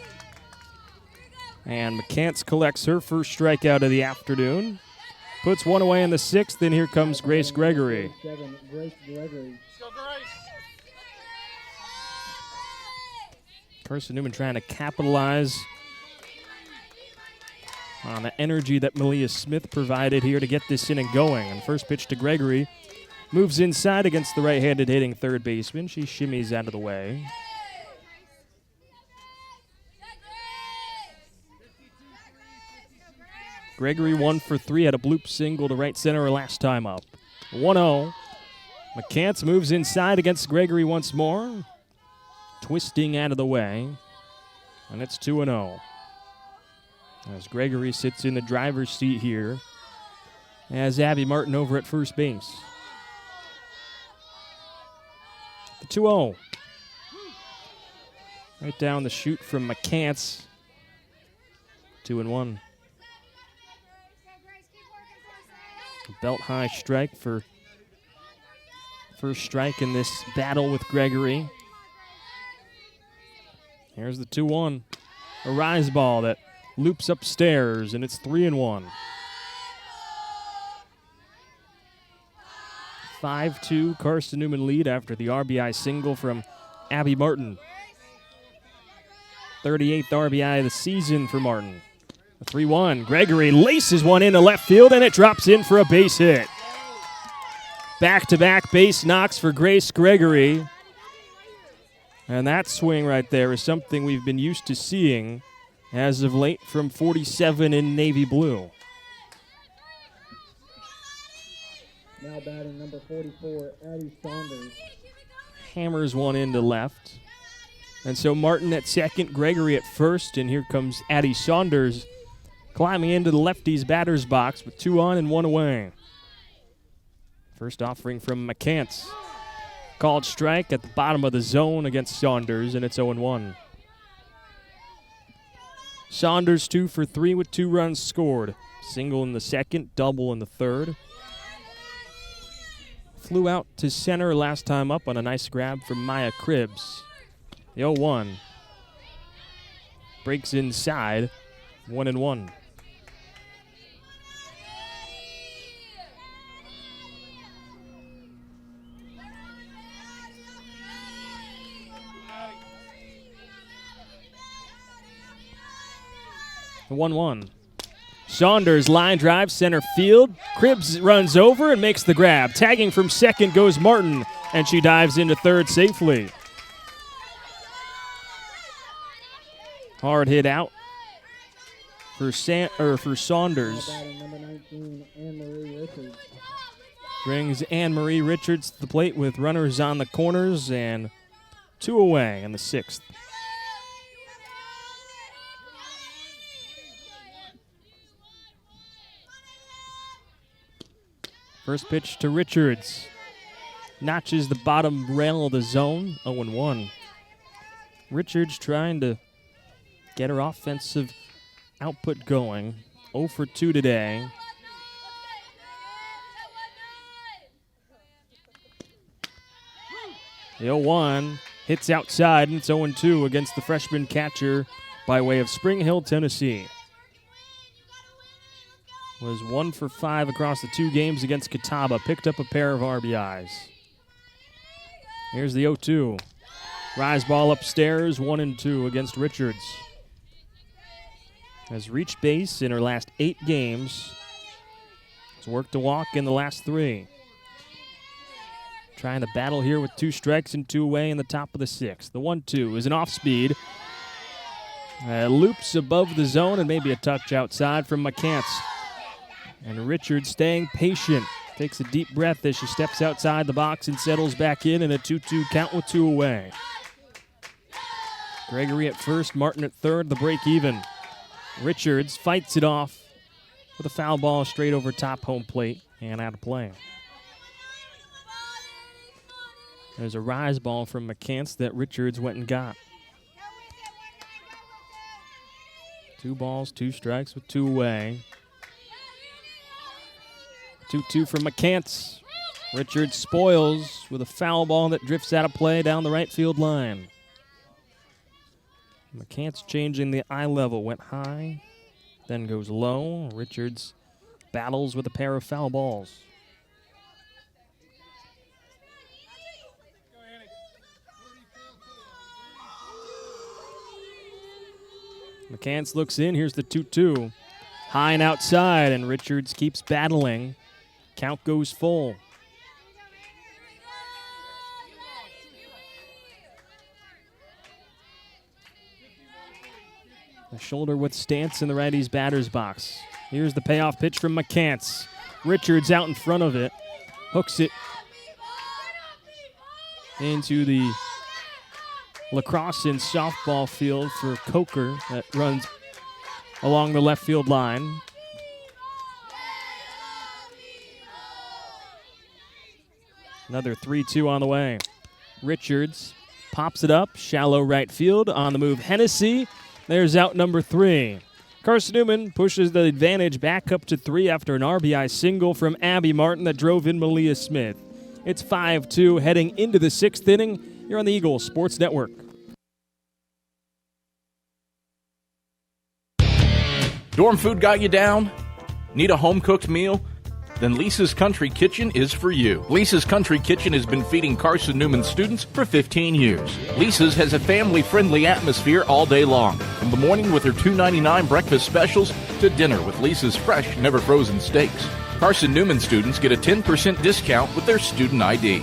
Speaker 2: And McCants collects her first strikeout of the afternoon. Puts one away in the sixth, and here comes Grace Gregory. Carson-Newman trying to capitalize on the energy that Malia Smith provided here to get this inning going. And first pitch to Gregory moves inside against the right-handed hitting third baseman. She shimmies out of the way. Gregory 1 for 3, had a bloop single to right center her last time up. 1-0. McCants moves inside against Gregory once more. Twisting out of the way. And it's 2-0. As Gregory sits in the driver's seat here as Abby Martin over at first base. The 2-0. Right down the chute from McCants. 2-1. Belt high strike for first strike in this battle with Gregory. Here's the 2-1. A rise ball that loops upstairs, and it's 3-1. 5-2 Carson-Newman lead after the RBI single from Abby Martin. 38th RBI of the season for Martin. A 3-1. Gregory laces one into left field, and it drops in for a base hit. Back-to-back base knocks for Grace Gregory. And that swing right there is something we've been used to seeing as of late from 47 in navy blue.
Speaker 1: Now batting number 44, Addie Saunders.
Speaker 2: Hammers one into left. And so Martin at second, Gregory at first, and here comes Addie Saunders climbing into the lefty's batter's box with 2 on and 1 away. First offering from McCants. Called strike at the bottom of the zone against Saunders, and it's 0-1. Saunders 2 for 3 with 2 runs scored. Single in the second, double in the third. Flew out to center last time up on a nice grab from Maya Cribbs. The 0-1. Breaks inside, 1-1. The 1-1. Saunders line drive center field. Cribbs runs over and makes the grab. Tagging from second goes Martin, and she dives into third safely. Hard hit out for Saunders.
Speaker 1: Number 19, Anne-Marie Richards.
Speaker 2: Brings Anne-Marie Richards to the plate with runners on the corners and 2 away in the 6th. First pitch to Richards. Notches the bottom rail of the zone, 0-1. Richards trying to get her offensive output going. 0 for 2 today. The 0-1 hits outside, and it's 0-2 against the freshman catcher by way of Spring Hill, Tennessee. Was 1 for 5 across the 2 games against Catawba. Picked up a pair of RBIs. Here's the 0-2. Rise ball upstairs, 1-2 against Richards. Has reached base in her last 8 games. Has worked a walk in the last 3. Trying to battle here with 2 strikes and 2 away in the top of the 6th. The 1-2 is an off-speed. Loops above the zone and maybe a touch outside from McCants. And Richards staying patient. Takes a deep breath as she steps outside the box and settles back in a 2-2 count with 2 away. Gregory at first, Martin at third, the break even. Richards fights it off with a foul ball straight over top home plate and out of play. There's a rise ball from McCants that Richards went and got. 2 balls, 2 strikes with 2 away. 2-2 from McCants. Richards spoils with a foul ball that drifts out of play down the right field line. McCants changing the eye level. Went high, then goes low. Richards battles with a pair of foul balls. McCants looks in. Here's the 2-2. High and outside, and Richards keeps battling. Count goes full. A shoulder width stance in the righty's batter's box. Here's the payoff pitch from McCants. Richards out in front of it. Hooks it into the lacrosse and softball field for Coker that runs along the left field line. Another 3-2 on the way. Richards pops it up, shallow right field. On the move, Hennessy. There's out number 3. Carson-Newman pushes the advantage back up to 3 after an RBI single from Abby Martin that drove in Malia Smith. It's 5-2 heading into the 6th inning. You're on the Eagles Sports Network.
Speaker 5: Dorm food got you down? Need a home-cooked meal? Then Lisa's Country Kitchen is for you. Lisa's Country Kitchen has been feeding Carson-Newman students for 15 years. Lisa's has a family-friendly atmosphere all day long. From the morning with her $2.99 breakfast specials to dinner with Lisa's fresh, never-frozen steaks. Carson-Newman students get a 10% discount with their student ID.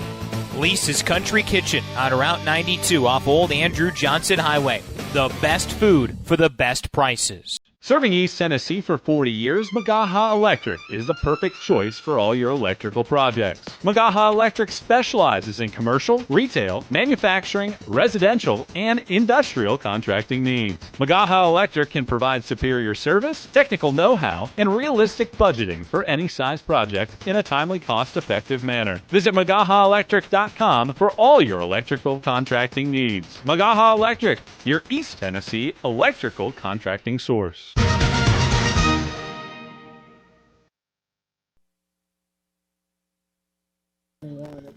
Speaker 6: Lisa's Country Kitchen on Route 92 off Old Andrew Johnson Highway. The best food for the best prices.
Speaker 7: Serving East Tennessee for 40 years, Magaha Electric is the perfect choice for all your electrical projects. Magaha Electric specializes in commercial, retail, manufacturing, residential, and industrial contracting needs. Magaha Electric can provide superior service, technical know-how, and realistic budgeting for any size project in a timely, cost-effective manner. Visit MagahaElectric.com for all your electrical contracting needs. Magaha Electric, your East Tennessee electrical contracting source.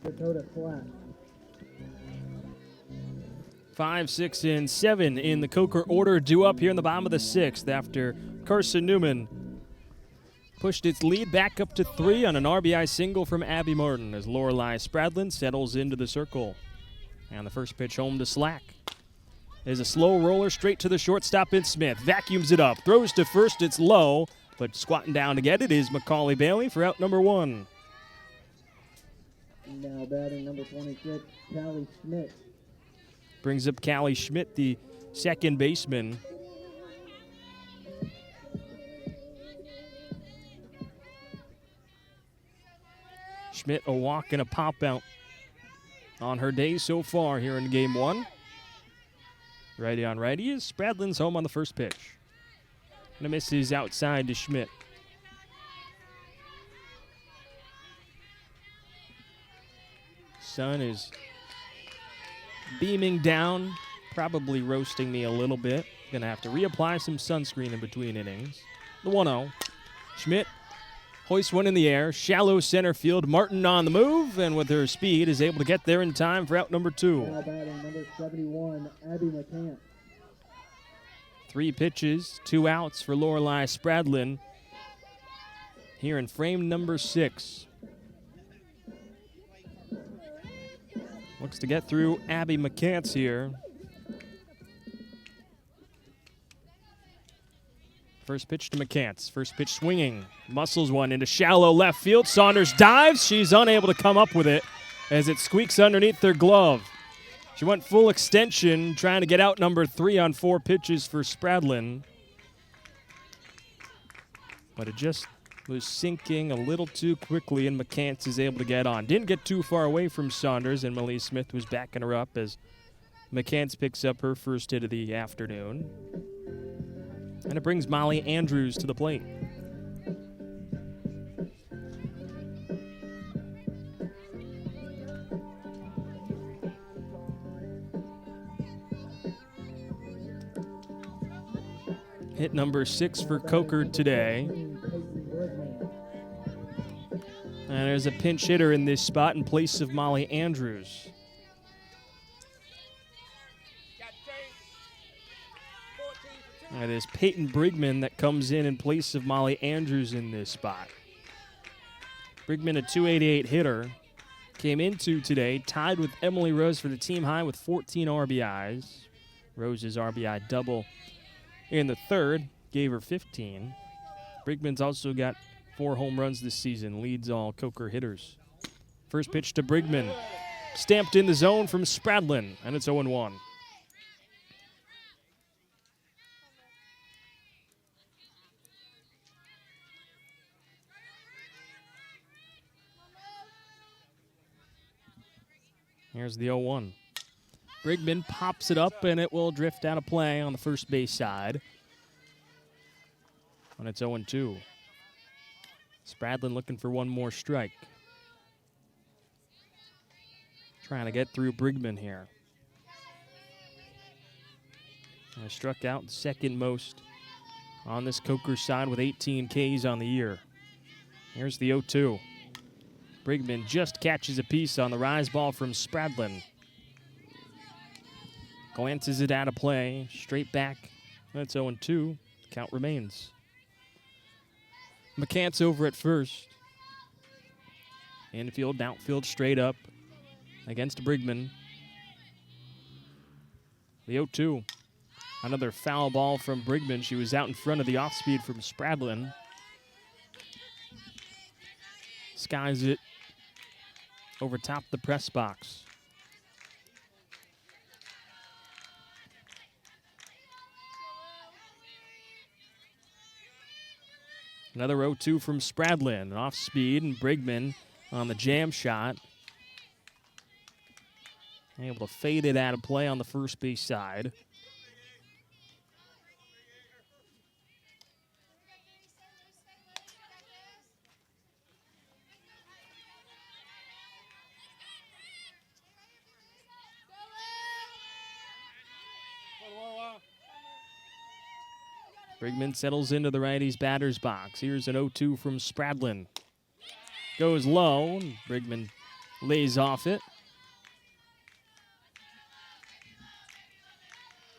Speaker 1: Dakota Flat.
Speaker 2: 5, 6, and 7 in the Coker order, due up here in the bottom of the 6th after Carson-Newman pushed its lead back up to 3 on an RBI single from Abby Martin as Lorelei Spradlin settles into the circle. And the first pitch home to Slack is a slow roller straight to the shortstop in Smith. Vacuums it up, throws to first, it's low, but squatting down to get it is Macaulay Bailey for out number 1.
Speaker 1: Now batting number 26, Callie Schmidt.
Speaker 2: Brings up Callie Schmidt, the second baseman. Schmidt a walk and a pop out on her day so far here in game 1. Righty on righty is Spradlin's home on the first pitch. And a miss is outside to Schmidt. Sun is beaming down, probably roasting me a little bit. Gonna have to reapply some sunscreen in between innings. The 1-0. Schmidt hoists one in the air, shallow center field. Martin on the move, and with her speed is able to get there in time for out number 2.
Speaker 1: Now batting number 71, Abby McCants.
Speaker 2: 3 pitches, 2 outs for Lorelei Spradlin here in frame number 6. Looks to get through Abby McCants here. First pitch to McCants. First pitch swinging. Muscles one into shallow left field. Saunders dives. She's unable to come up with it as it squeaks underneath her glove. She went full extension trying to get out number 3 on 4 pitches for Spradlin. But it just was sinking a little too quickly, and McCants is able to get on. Didn't get too far away from Saunders, and Melise Smith was backing her up as McCants picks up her first hit of the afternoon. And it brings Molly Andrews to the plate. Hit number 6 for Coker today. And there's a pinch hitter in this spot in place of Molly Andrews. It is Peyton Brigman that comes in place of Molly Andrews in this spot. Brigman, a .288 hitter, came into today tied with Emily Rose for the team high with 14 RBIs. Rose's RBI double in the third gave her 15. Brigman's also got 4 home runs this season, leads all Coker hitters. First pitch to Brigman. Stamped in the zone from Spradlin, and it's 0-1. Here's the 0-1. Brigman pops it up, and it will drift out of play on the first base side. And it's 0-2. Spradlin looking for one more strike. Trying to get through Brigman here. And struck out the second most on this Coker side with 18 Ks on the year. Here's the 0-2. Brigman just catches a piece on the rise ball from Spradlin. Glances it out of play, straight back. That's 0-2. Count remains. McCants over at first. Infield, outfield, straight up against Brigman. The 0-2. Another foul ball from Brigman. She was out in front of the off-speed from Spradlin. Skies it over top the press box. Another 0-2 from Spradlin. Off speed, and Brigman on the jam shot. Able to fade it out of play on the first base side. Brigman settles into the righty's batter's box. Here's an 0-2 from Spradlin. Goes low, and Brigman lays off it.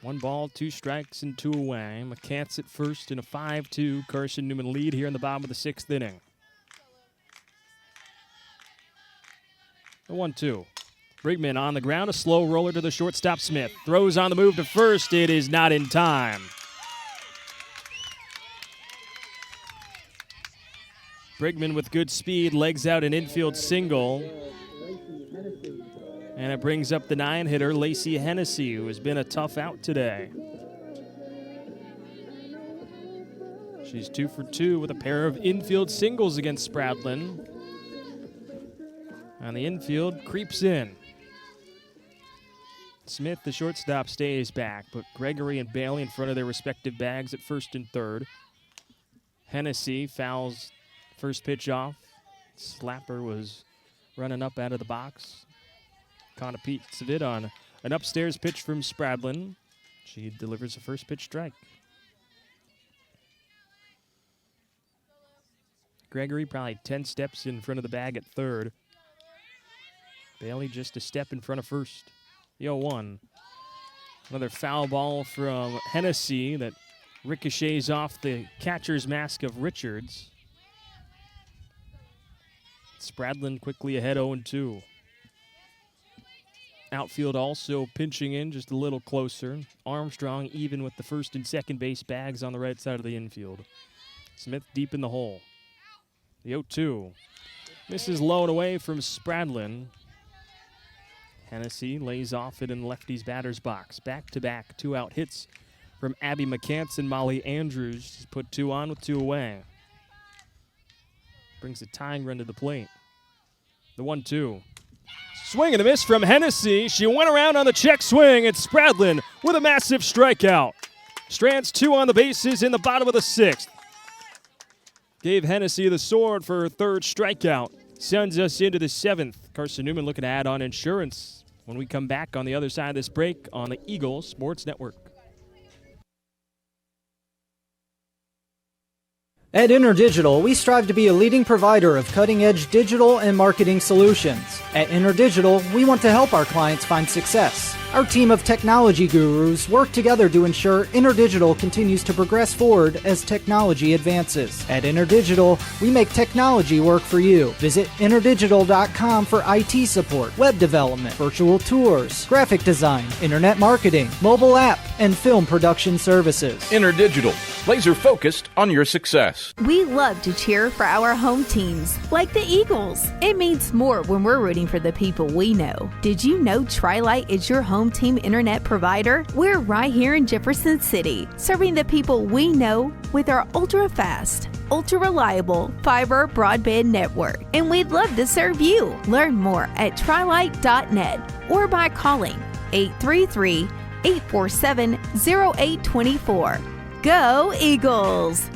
Speaker 2: 1 ball, 2 strikes, and 2 away. McCants at first in a 5-2 Carson-Newman lead here in the bottom of the 6th inning. The 1-2. Brigman on the ground, a slow roller to the shortstop Smith. Throws on the move to first. It is not in time. Brigman with good speed, legs out an infield single. And it brings up the 9-hitter, Lacey Hennessy, who has been a tough out today. She's 2 for 2 with a pair of infield singles against Spradlin. And the infield creeps in. Smith, the shortstop, stays back, but Gregory and Bailey in front of their respective bags at first and third. Hennessy fouls first pitch off. Slapper was running up out of the box. Caught a piece of it on an upstairs pitch from Spradlin. She delivers a first pitch strike. Gregory probably 10 steps in front of the bag at third. Bailey just a step in front of first. The 0-1. Another foul ball from Hennessy that ricochets off the catcher's mask of Richards. Spradlin quickly ahead 0-2. Outfield also pinching in just a little closer. Armstrong even with the first and second base bags on the right side of the infield. Smith deep in the hole. The 0-2. Misses low and away from Spradlin. Hennessy lays off it in lefty's batter's box. Back-to-back 2-out hits from Abby McCants and Molly Andrews. She's put 2 on with 2 away. Brings a tying run to the plate. The 1-2. Swing and a miss from Hennessy. She went around on the check swing, and Spradlin with a massive strikeout. Strands 2 on the bases in the bottom of the 6th. Gave Hennessy the sword for her 3rd strikeout. Sends us into the 7th. Carson-Newman looking to add on insurance when we come back on the other side of this break on the Eagle Sports Network.
Speaker 8: At InterDigital, we strive to be a leading provider of cutting-edge digital and marketing solutions. At InterDigital, we want to help our clients find success. Our team of technology gurus work together to ensure InterDigital continues to progress forward as technology advances. At InterDigital, we make technology work for you. Visit interdigital.com for IT support, web development, virtual tours, graphic design, internet marketing, mobile app, and film production services.
Speaker 5: InterDigital, laser focused on your success.
Speaker 9: We love to cheer for our home teams, like the Eagles. It means more when we're rooting for the people we know. Did you know Tri-Lite is your home team internet provider? We're right here in Jefferson City, serving the people we know with our ultra-fast, ultra-reliable fiber broadband network. And we'd love to serve you. Learn more at trilite.net or by calling 833-847-0824. Go Eagles!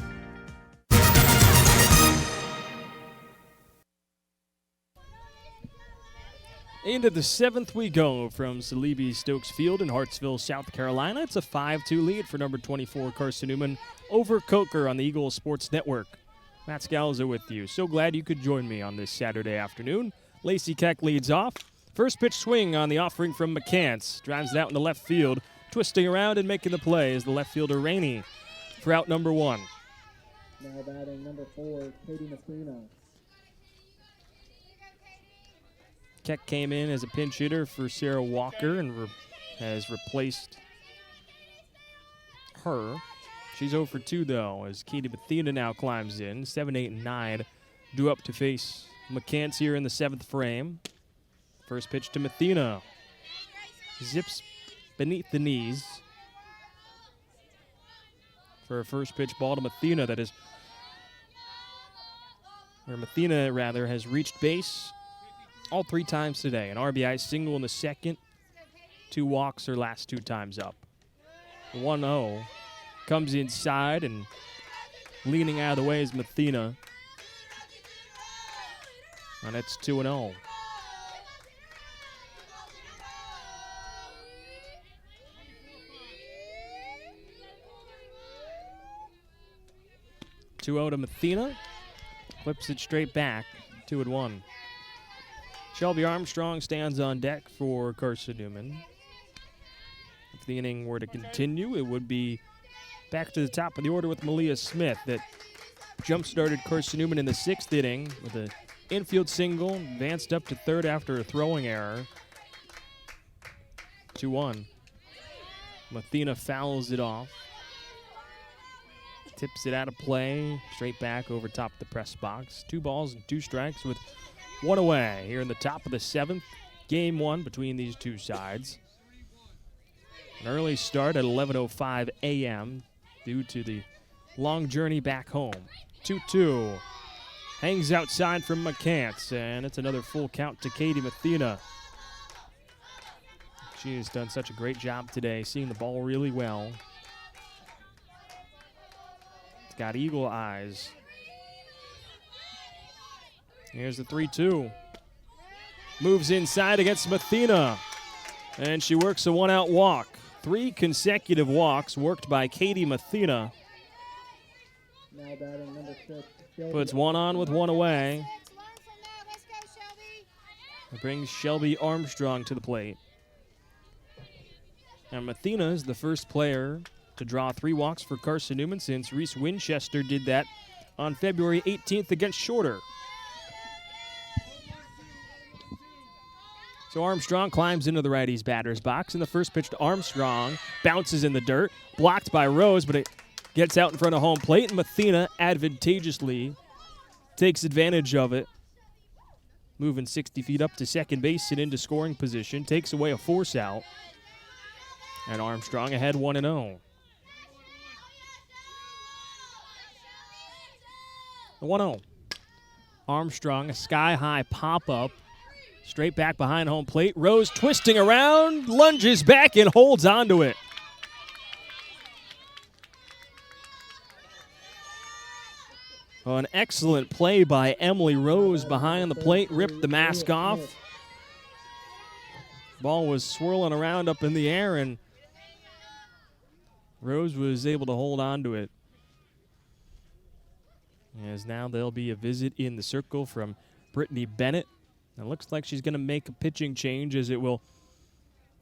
Speaker 2: Into the 7th we go from Salibi Stokes Field in Hartsville, South Carolina. It's a 5-2 lead for number 24 Carson-Newman over Coker on the Eagle Sports Network. Matt Scalzo with you. So glad you could join me on this Saturday afternoon. Lacey Keck leads off. First pitch swing on the offering from McCants. Drives it out into left field. Twisting around and making the play is the left fielder Rainey for out number 1.
Speaker 1: Now batting number 4, Katie Messina.
Speaker 2: Keck came in as a pinch hitter for Sarah Walker and has replaced her. She's 0 for 2, though, as Katie Bethina now climbs in. 7, 8, and 9 due up to face McCants here in the 7th frame. First pitch to Methina. Zips beneath the knees for a first pitch ball to Methina that is or Mathena rather, has reached base all 3 times today. An RBI single in the second, 2 walks her last 2 times up. 1-0 comes inside, and leaning out of the way is Mathena. And it's 2-0. To Mathena, flips it straight back, 2-1. Shelby Armstrong stands on deck for Carson-Newman. If the inning were to continue, it would be back to the top of the order with Malia Smith that jump-started Carson-Newman in the 6th inning with an infield single, advanced up to third after a throwing error. 2-1. Mathena fouls it off. Tips it out of play, straight back over top the press box. 2 balls and 2 strikes with 1 away here in the top of the 7th. Game 1 between these 2 sides. An early start at 11:05 a.m. due to the long journey back home. 2-2. Hangs outside from McCants, and it's another full count to Katie Mathena. She has done such a great job today, seeing the ball really well. Got eagle eyes. Here's the 3-2. Moves inside against Mathena. And she works a 1-out walk. 3 consecutive walks worked by Katie Mathena.
Speaker 1: Now batting number 6, Shelby.
Speaker 2: Puts 1 on with 1 away. It brings Shelby Armstrong to the plate. And Mathena is the first player to draw 3 walks for Carson-Newman since Reese Winchester did that on February 18th against Shorter. So Armstrong climbs into the righty's batter's box, and the first pitch to Armstrong bounces in the dirt, blocked by Rose, but it gets out in front of home plate, and Mathena advantageously takes advantage of it, moving 60 feet up to second base and into scoring position, takes away a force out, and Armstrong ahead 1-0. 1-0. Armstrong, a sky-high pop-up, straight back behind home plate. Rose twisting around, lunges back and holds onto it. Oh, an excellent play by Emily Rose behind the plate, ripped the mask off. Ball was swirling around up in the air, and Rose was able to hold on to it. As now there'll be a visit in the circle from Brittany Bennett. It looks like she's going to make a pitching change as it will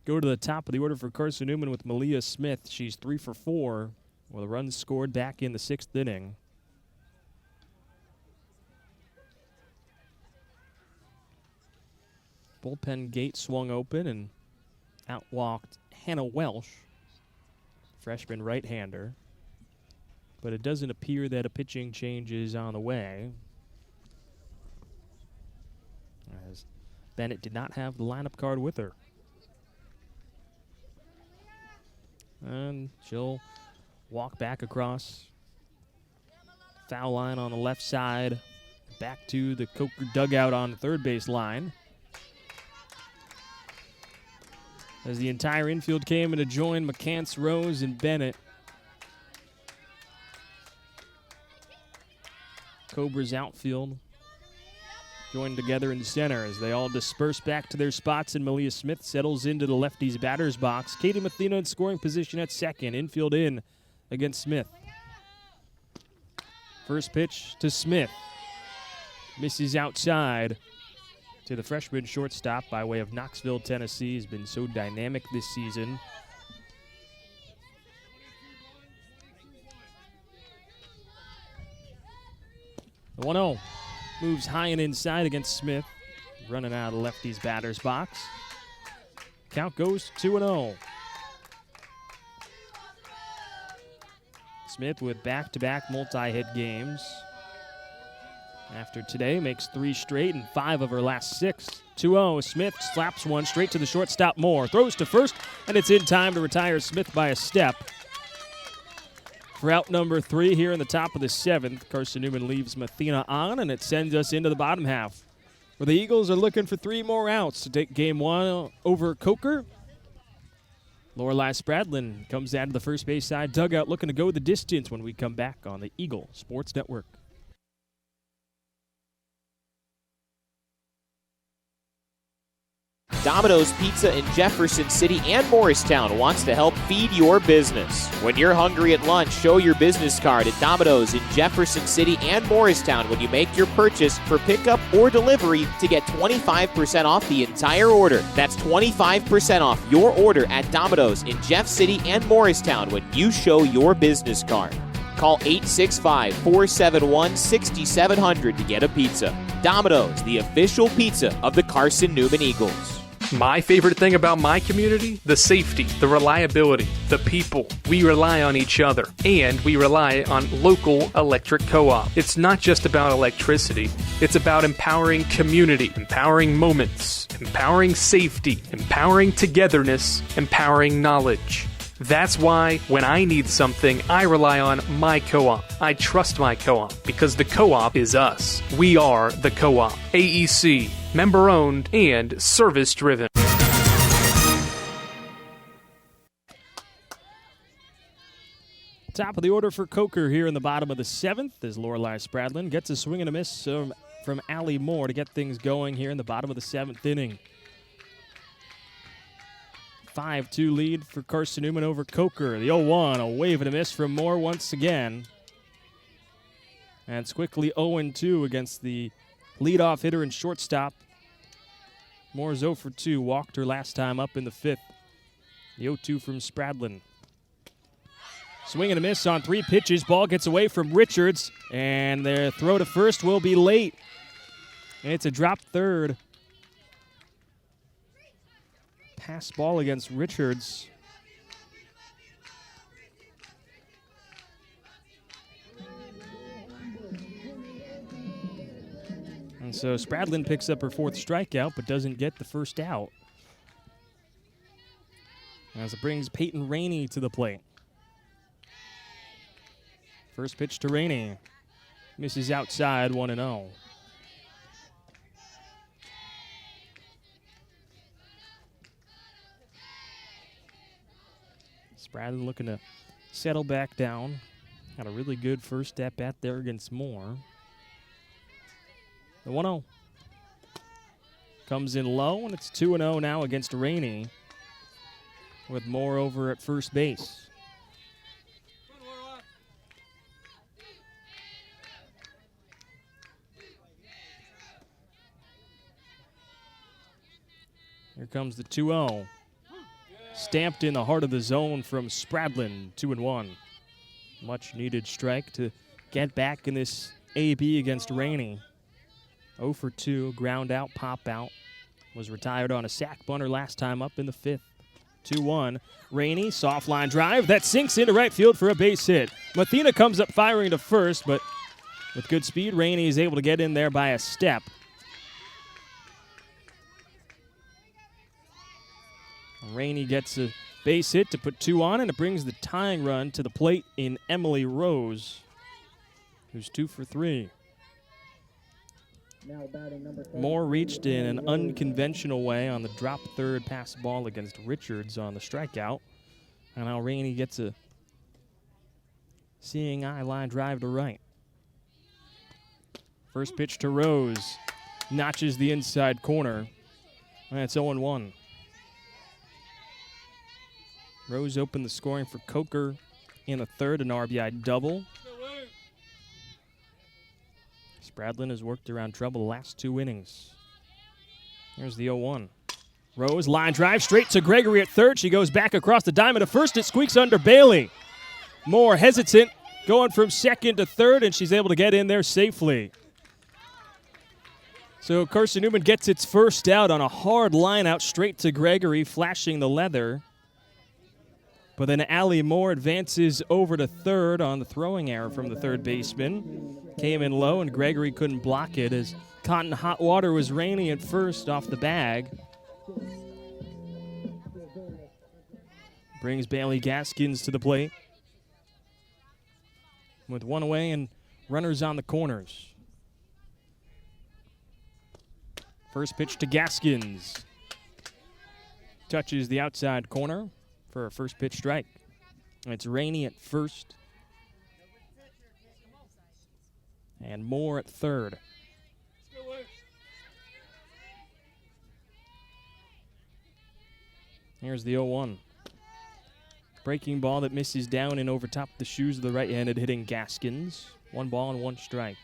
Speaker 2: go to the top of the order for Carson-Newman with Malia Smith. She's 3 for 4 with a run scored back in the 6th inning. Bullpen gate swung open and out walked Hannah Welsh, freshman right-hander. But it doesn't appear that a pitching change is on the way, as Bennett did not have the lineup card with her. And she'll walk back across foul line on the left side, back to the Coker dugout on the third base line. As the entire infield came in to join McCants, Rose, and Bennett. Cobra's outfield joined together in center as they all disperse back to their spots, and Malia Smith settles into the lefty's batter's box. Katie Mathena in scoring position at second, infield in against Smith. First pitch to Smith. Misses outside to the freshman shortstop by way of Knoxville, Tennessee. Has been so dynamic this season. The 1-0 moves high and inside against Smith, running out of the lefty's batter's box. Count goes 2-0. Smith with back-to-back multi-hit games. After today, makes 3 straight and 5 of her last 6. 2-0, Smith slaps one straight to the shortstop Moore. Throws to first, and it's in time to retire Smith by a step. for out number 3 here in the top of the 7th. Carson-Newman leaves Mathena on, and it sends us into the bottom half, where the Eagles are looking for 3 more outs to take game 1 over Coker. Lorelei Spradlin comes out of the first base side dugout looking to go the distance when we come back on the Eagle Sports Network.
Speaker 6: Domino's Pizza in Jefferson City and Morristown wants to help feed your business. When you're hungry at lunch, show your business card at Domino's in Jefferson City and Morristown when you make your purchase for pickup or delivery to get 25% off the entire order. That's 25% off your order at Domino's in Jeff City and Morristown when you show your business card. Call 865-471-6700 to get a pizza. Domino's, the official pizza of the Carson-Newman Eagles.
Speaker 11: My favorite thing about my community? The safety, the reliability, the people. We rely on each other, and we rely on local electric co-op. It's not just about electricity. It's about empowering community, empowering moments, empowering safety, empowering togetherness, empowering knowledge. That's why when I need something, I rely on my co-op. I trust my co-op because the co-op is us. We are the co-op. AEC, member-owned and service-driven.
Speaker 2: Top of the order for Coker here in the bottom of the 7th as Lorelei Spradlin gets a swing and a miss from Allie Moore to get things going here in the bottom of the 7th inning. 5-2 lead for Carson-Newman over Coker. The 0-1, a wave and a miss from Moore once again. And it's quickly 0-2 against the leadoff hitter and shortstop. Moore's 0 for 2, walked her last time up in the 5th. The 0-2 from Spradlin. Swing and a miss on 3 pitches. Ball gets away from Richards, and their throw to first will be late. And it's a drop third. Pass ball against Richards. And so Spradlin picks up her 4th strikeout, but doesn't get the first out. As it brings Peyton Rainey to the plate. First pitch to Rainey. Misses outside, 1-0. Spradlin looking to settle back down. Had a really good first at bat there against Moore. The 1-0 comes in low, and it's 2-0 now against Rainey with Moore over at first base. Here comes the 2-0. Stamped in the heart of the zone from Spradlin, 2-1. Much needed strike to get back in this AB against Rainey. 0 for 2, ground out, pop out. Was retired on a sac bunter last time up in the 5th. 2-1. Rainey, soft line drive. That sinks into right field for a base hit. Mathena comes up firing to first, but with good speed, Rainey is able to get in there by a step. Rainey gets a base hit to put 2 on, and it brings the tying run to the plate in Emily Rose, who's 2 for 3.
Speaker 1: Now batting number 7.
Speaker 2: Moore reached in an unconventional way on the drop third pass ball against Richards on the strikeout. And now Rainey gets a seeing eye line drive to right. First pitch to Rose. Notches the inside corner. And it's 0-1. Rose opened the scoring for Coker in the 3rd, an RBI double. Spradlin has worked around trouble the last 2 innings. Here's the 0-1. Rose, line drive, straight to Gregory at 3rd. She goes back across the diamond to first. It squeaks under Bailey. Moore hesitant, going from 2nd to 3rd, and she's able to get in there safely. So Carson-Newman gets its first out on a hard line out straight to Gregory, flashing the leather. But then Allie Moore advances over to 3rd on the throwing error from the 3rd baseman. Came in low, and Gregory couldn't block it as Cotton Hot Water was Rainey at first off the bag. Brings Bailey Gaskins to the plate. with one away and runners on the corners. First pitch to Gaskins. Touches the outside corner for a first pitch strike. It's Rainey at first. And Moore at third. Here's the 0-1. Breaking ball that misses down and over top the shoes of the right-handed hitting Gaskins. 1 ball and 1 strike.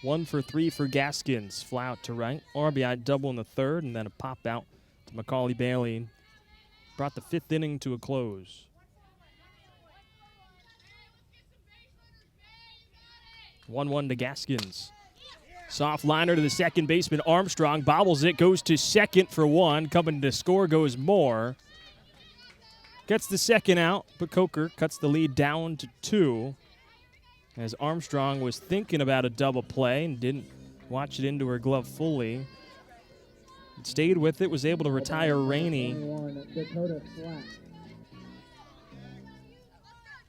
Speaker 2: 1 for 3 for Gaskins. Fly out to right. RBI double in the third, and then a pop out to Macaulay Bailey. Brought the 5th inning to a close. 1-1 to Gaskins. Soft liner to the second baseman. Armstrong bobbles it, goes to second for 1. Coming to score goes Moore. Gets the second out, but Coker cuts the lead down to 2. As Armstrong was thinking about a double play and didn't watch it into her glove fully. Stayed with it, was able to retire Rainey.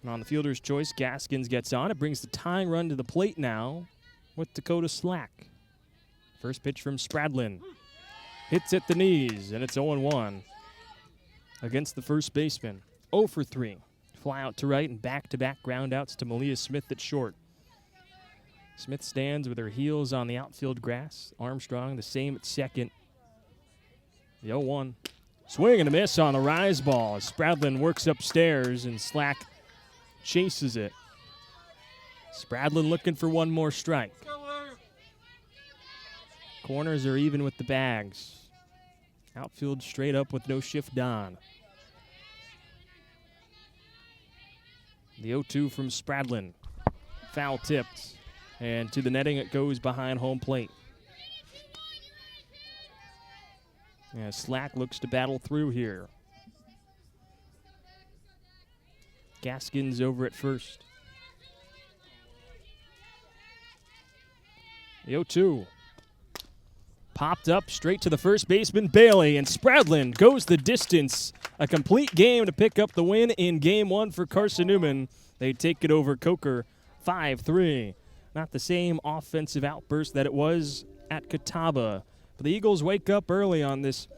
Speaker 2: And on the fielder's choice, Gaskins gets on. It brings the tying run to the plate now with Dakota Slack. First pitch from Spradlin. Hits at the knees, and it's 0-1 against the first baseman. 0 for 3. Fly out to right and back-to-back groundouts to Malia Smith at short. Smith stands with her heels on the outfield grass. Armstrong the same at second. The 0-1. Swing and a miss on the rise ball as Spradlin works upstairs and Slack chases it. Spradlin looking for one more strike. Corners are even with the bags. Outfield straight up with no shift on. The 0-2 from Spradlin. Foul tipped. And to the netting it goes behind home plate. Yeah, Slack looks to battle through here. Gaskins over at first. The 0-2. Popped up straight to the first baseman, Bailey, and Spradlin goes the distance. A complete game to pick up the win in Game 1 for Carson-Newman. They take it over Coker 5-3. Not the same offensive outburst that it was at Catawba. But the Eagles wake up early on this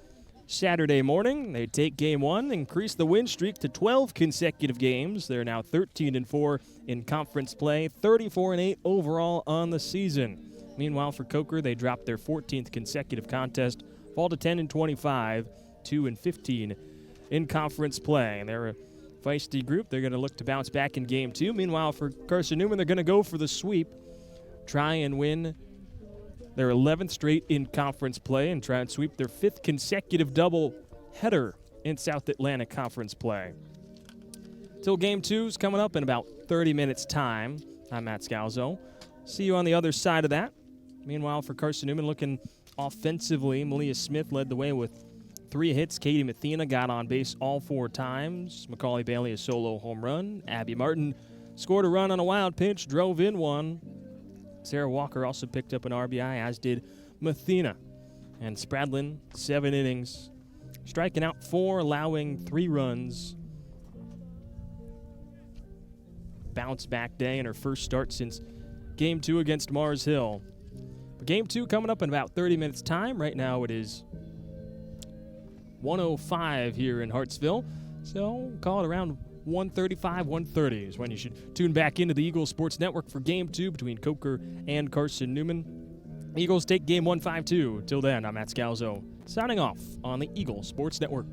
Speaker 2: Saturday morning. They take Game 1, increase the win streak to 12 consecutive games. They're now 13-4 in conference play, 34-8 overall on the season. Meanwhile, for Coker, they dropped their 14th consecutive contest, fall to 10-25, 2-15 in conference play. And they're a feisty group. They're going to look to bounce back in Game 2. Meanwhile, for Carson-Newman, they're going to go for the sweep, try and win their 11th straight in conference play and try and sweep their 5th consecutive double header in South Atlantic Conference play. Till Game 2 is coming up in about 30 minutes' time. I'm Matt Scalzo. See you on the other side of that. Meanwhile, for Carson-Newman, looking offensively, Malia Smith led the way with 3 hits. Katie Mathena got on base all 4 times. Macaulay Bailey a solo home run. Abby Martin scored a run on a wild pitch, drove in one. Sarah Walker also picked up an RBI, as did Mathena. And Spradlin, 7 innings, striking out 4, allowing 3 runs. Bounce back day in her first start since Game 2 against Mars Hill. But Game 2 coming up in about 30 minutes' time. Right now it is 1:05 here in Hartsville. So call it around 1:35, 1:30 is when you should tune back into the Eagles Sports Network for Game 2 between Coker and Carson-Newman. Eagles take Game 1 5-2. Till then, I'm Matt Scalzo, signing off on the Eagles Sports Network.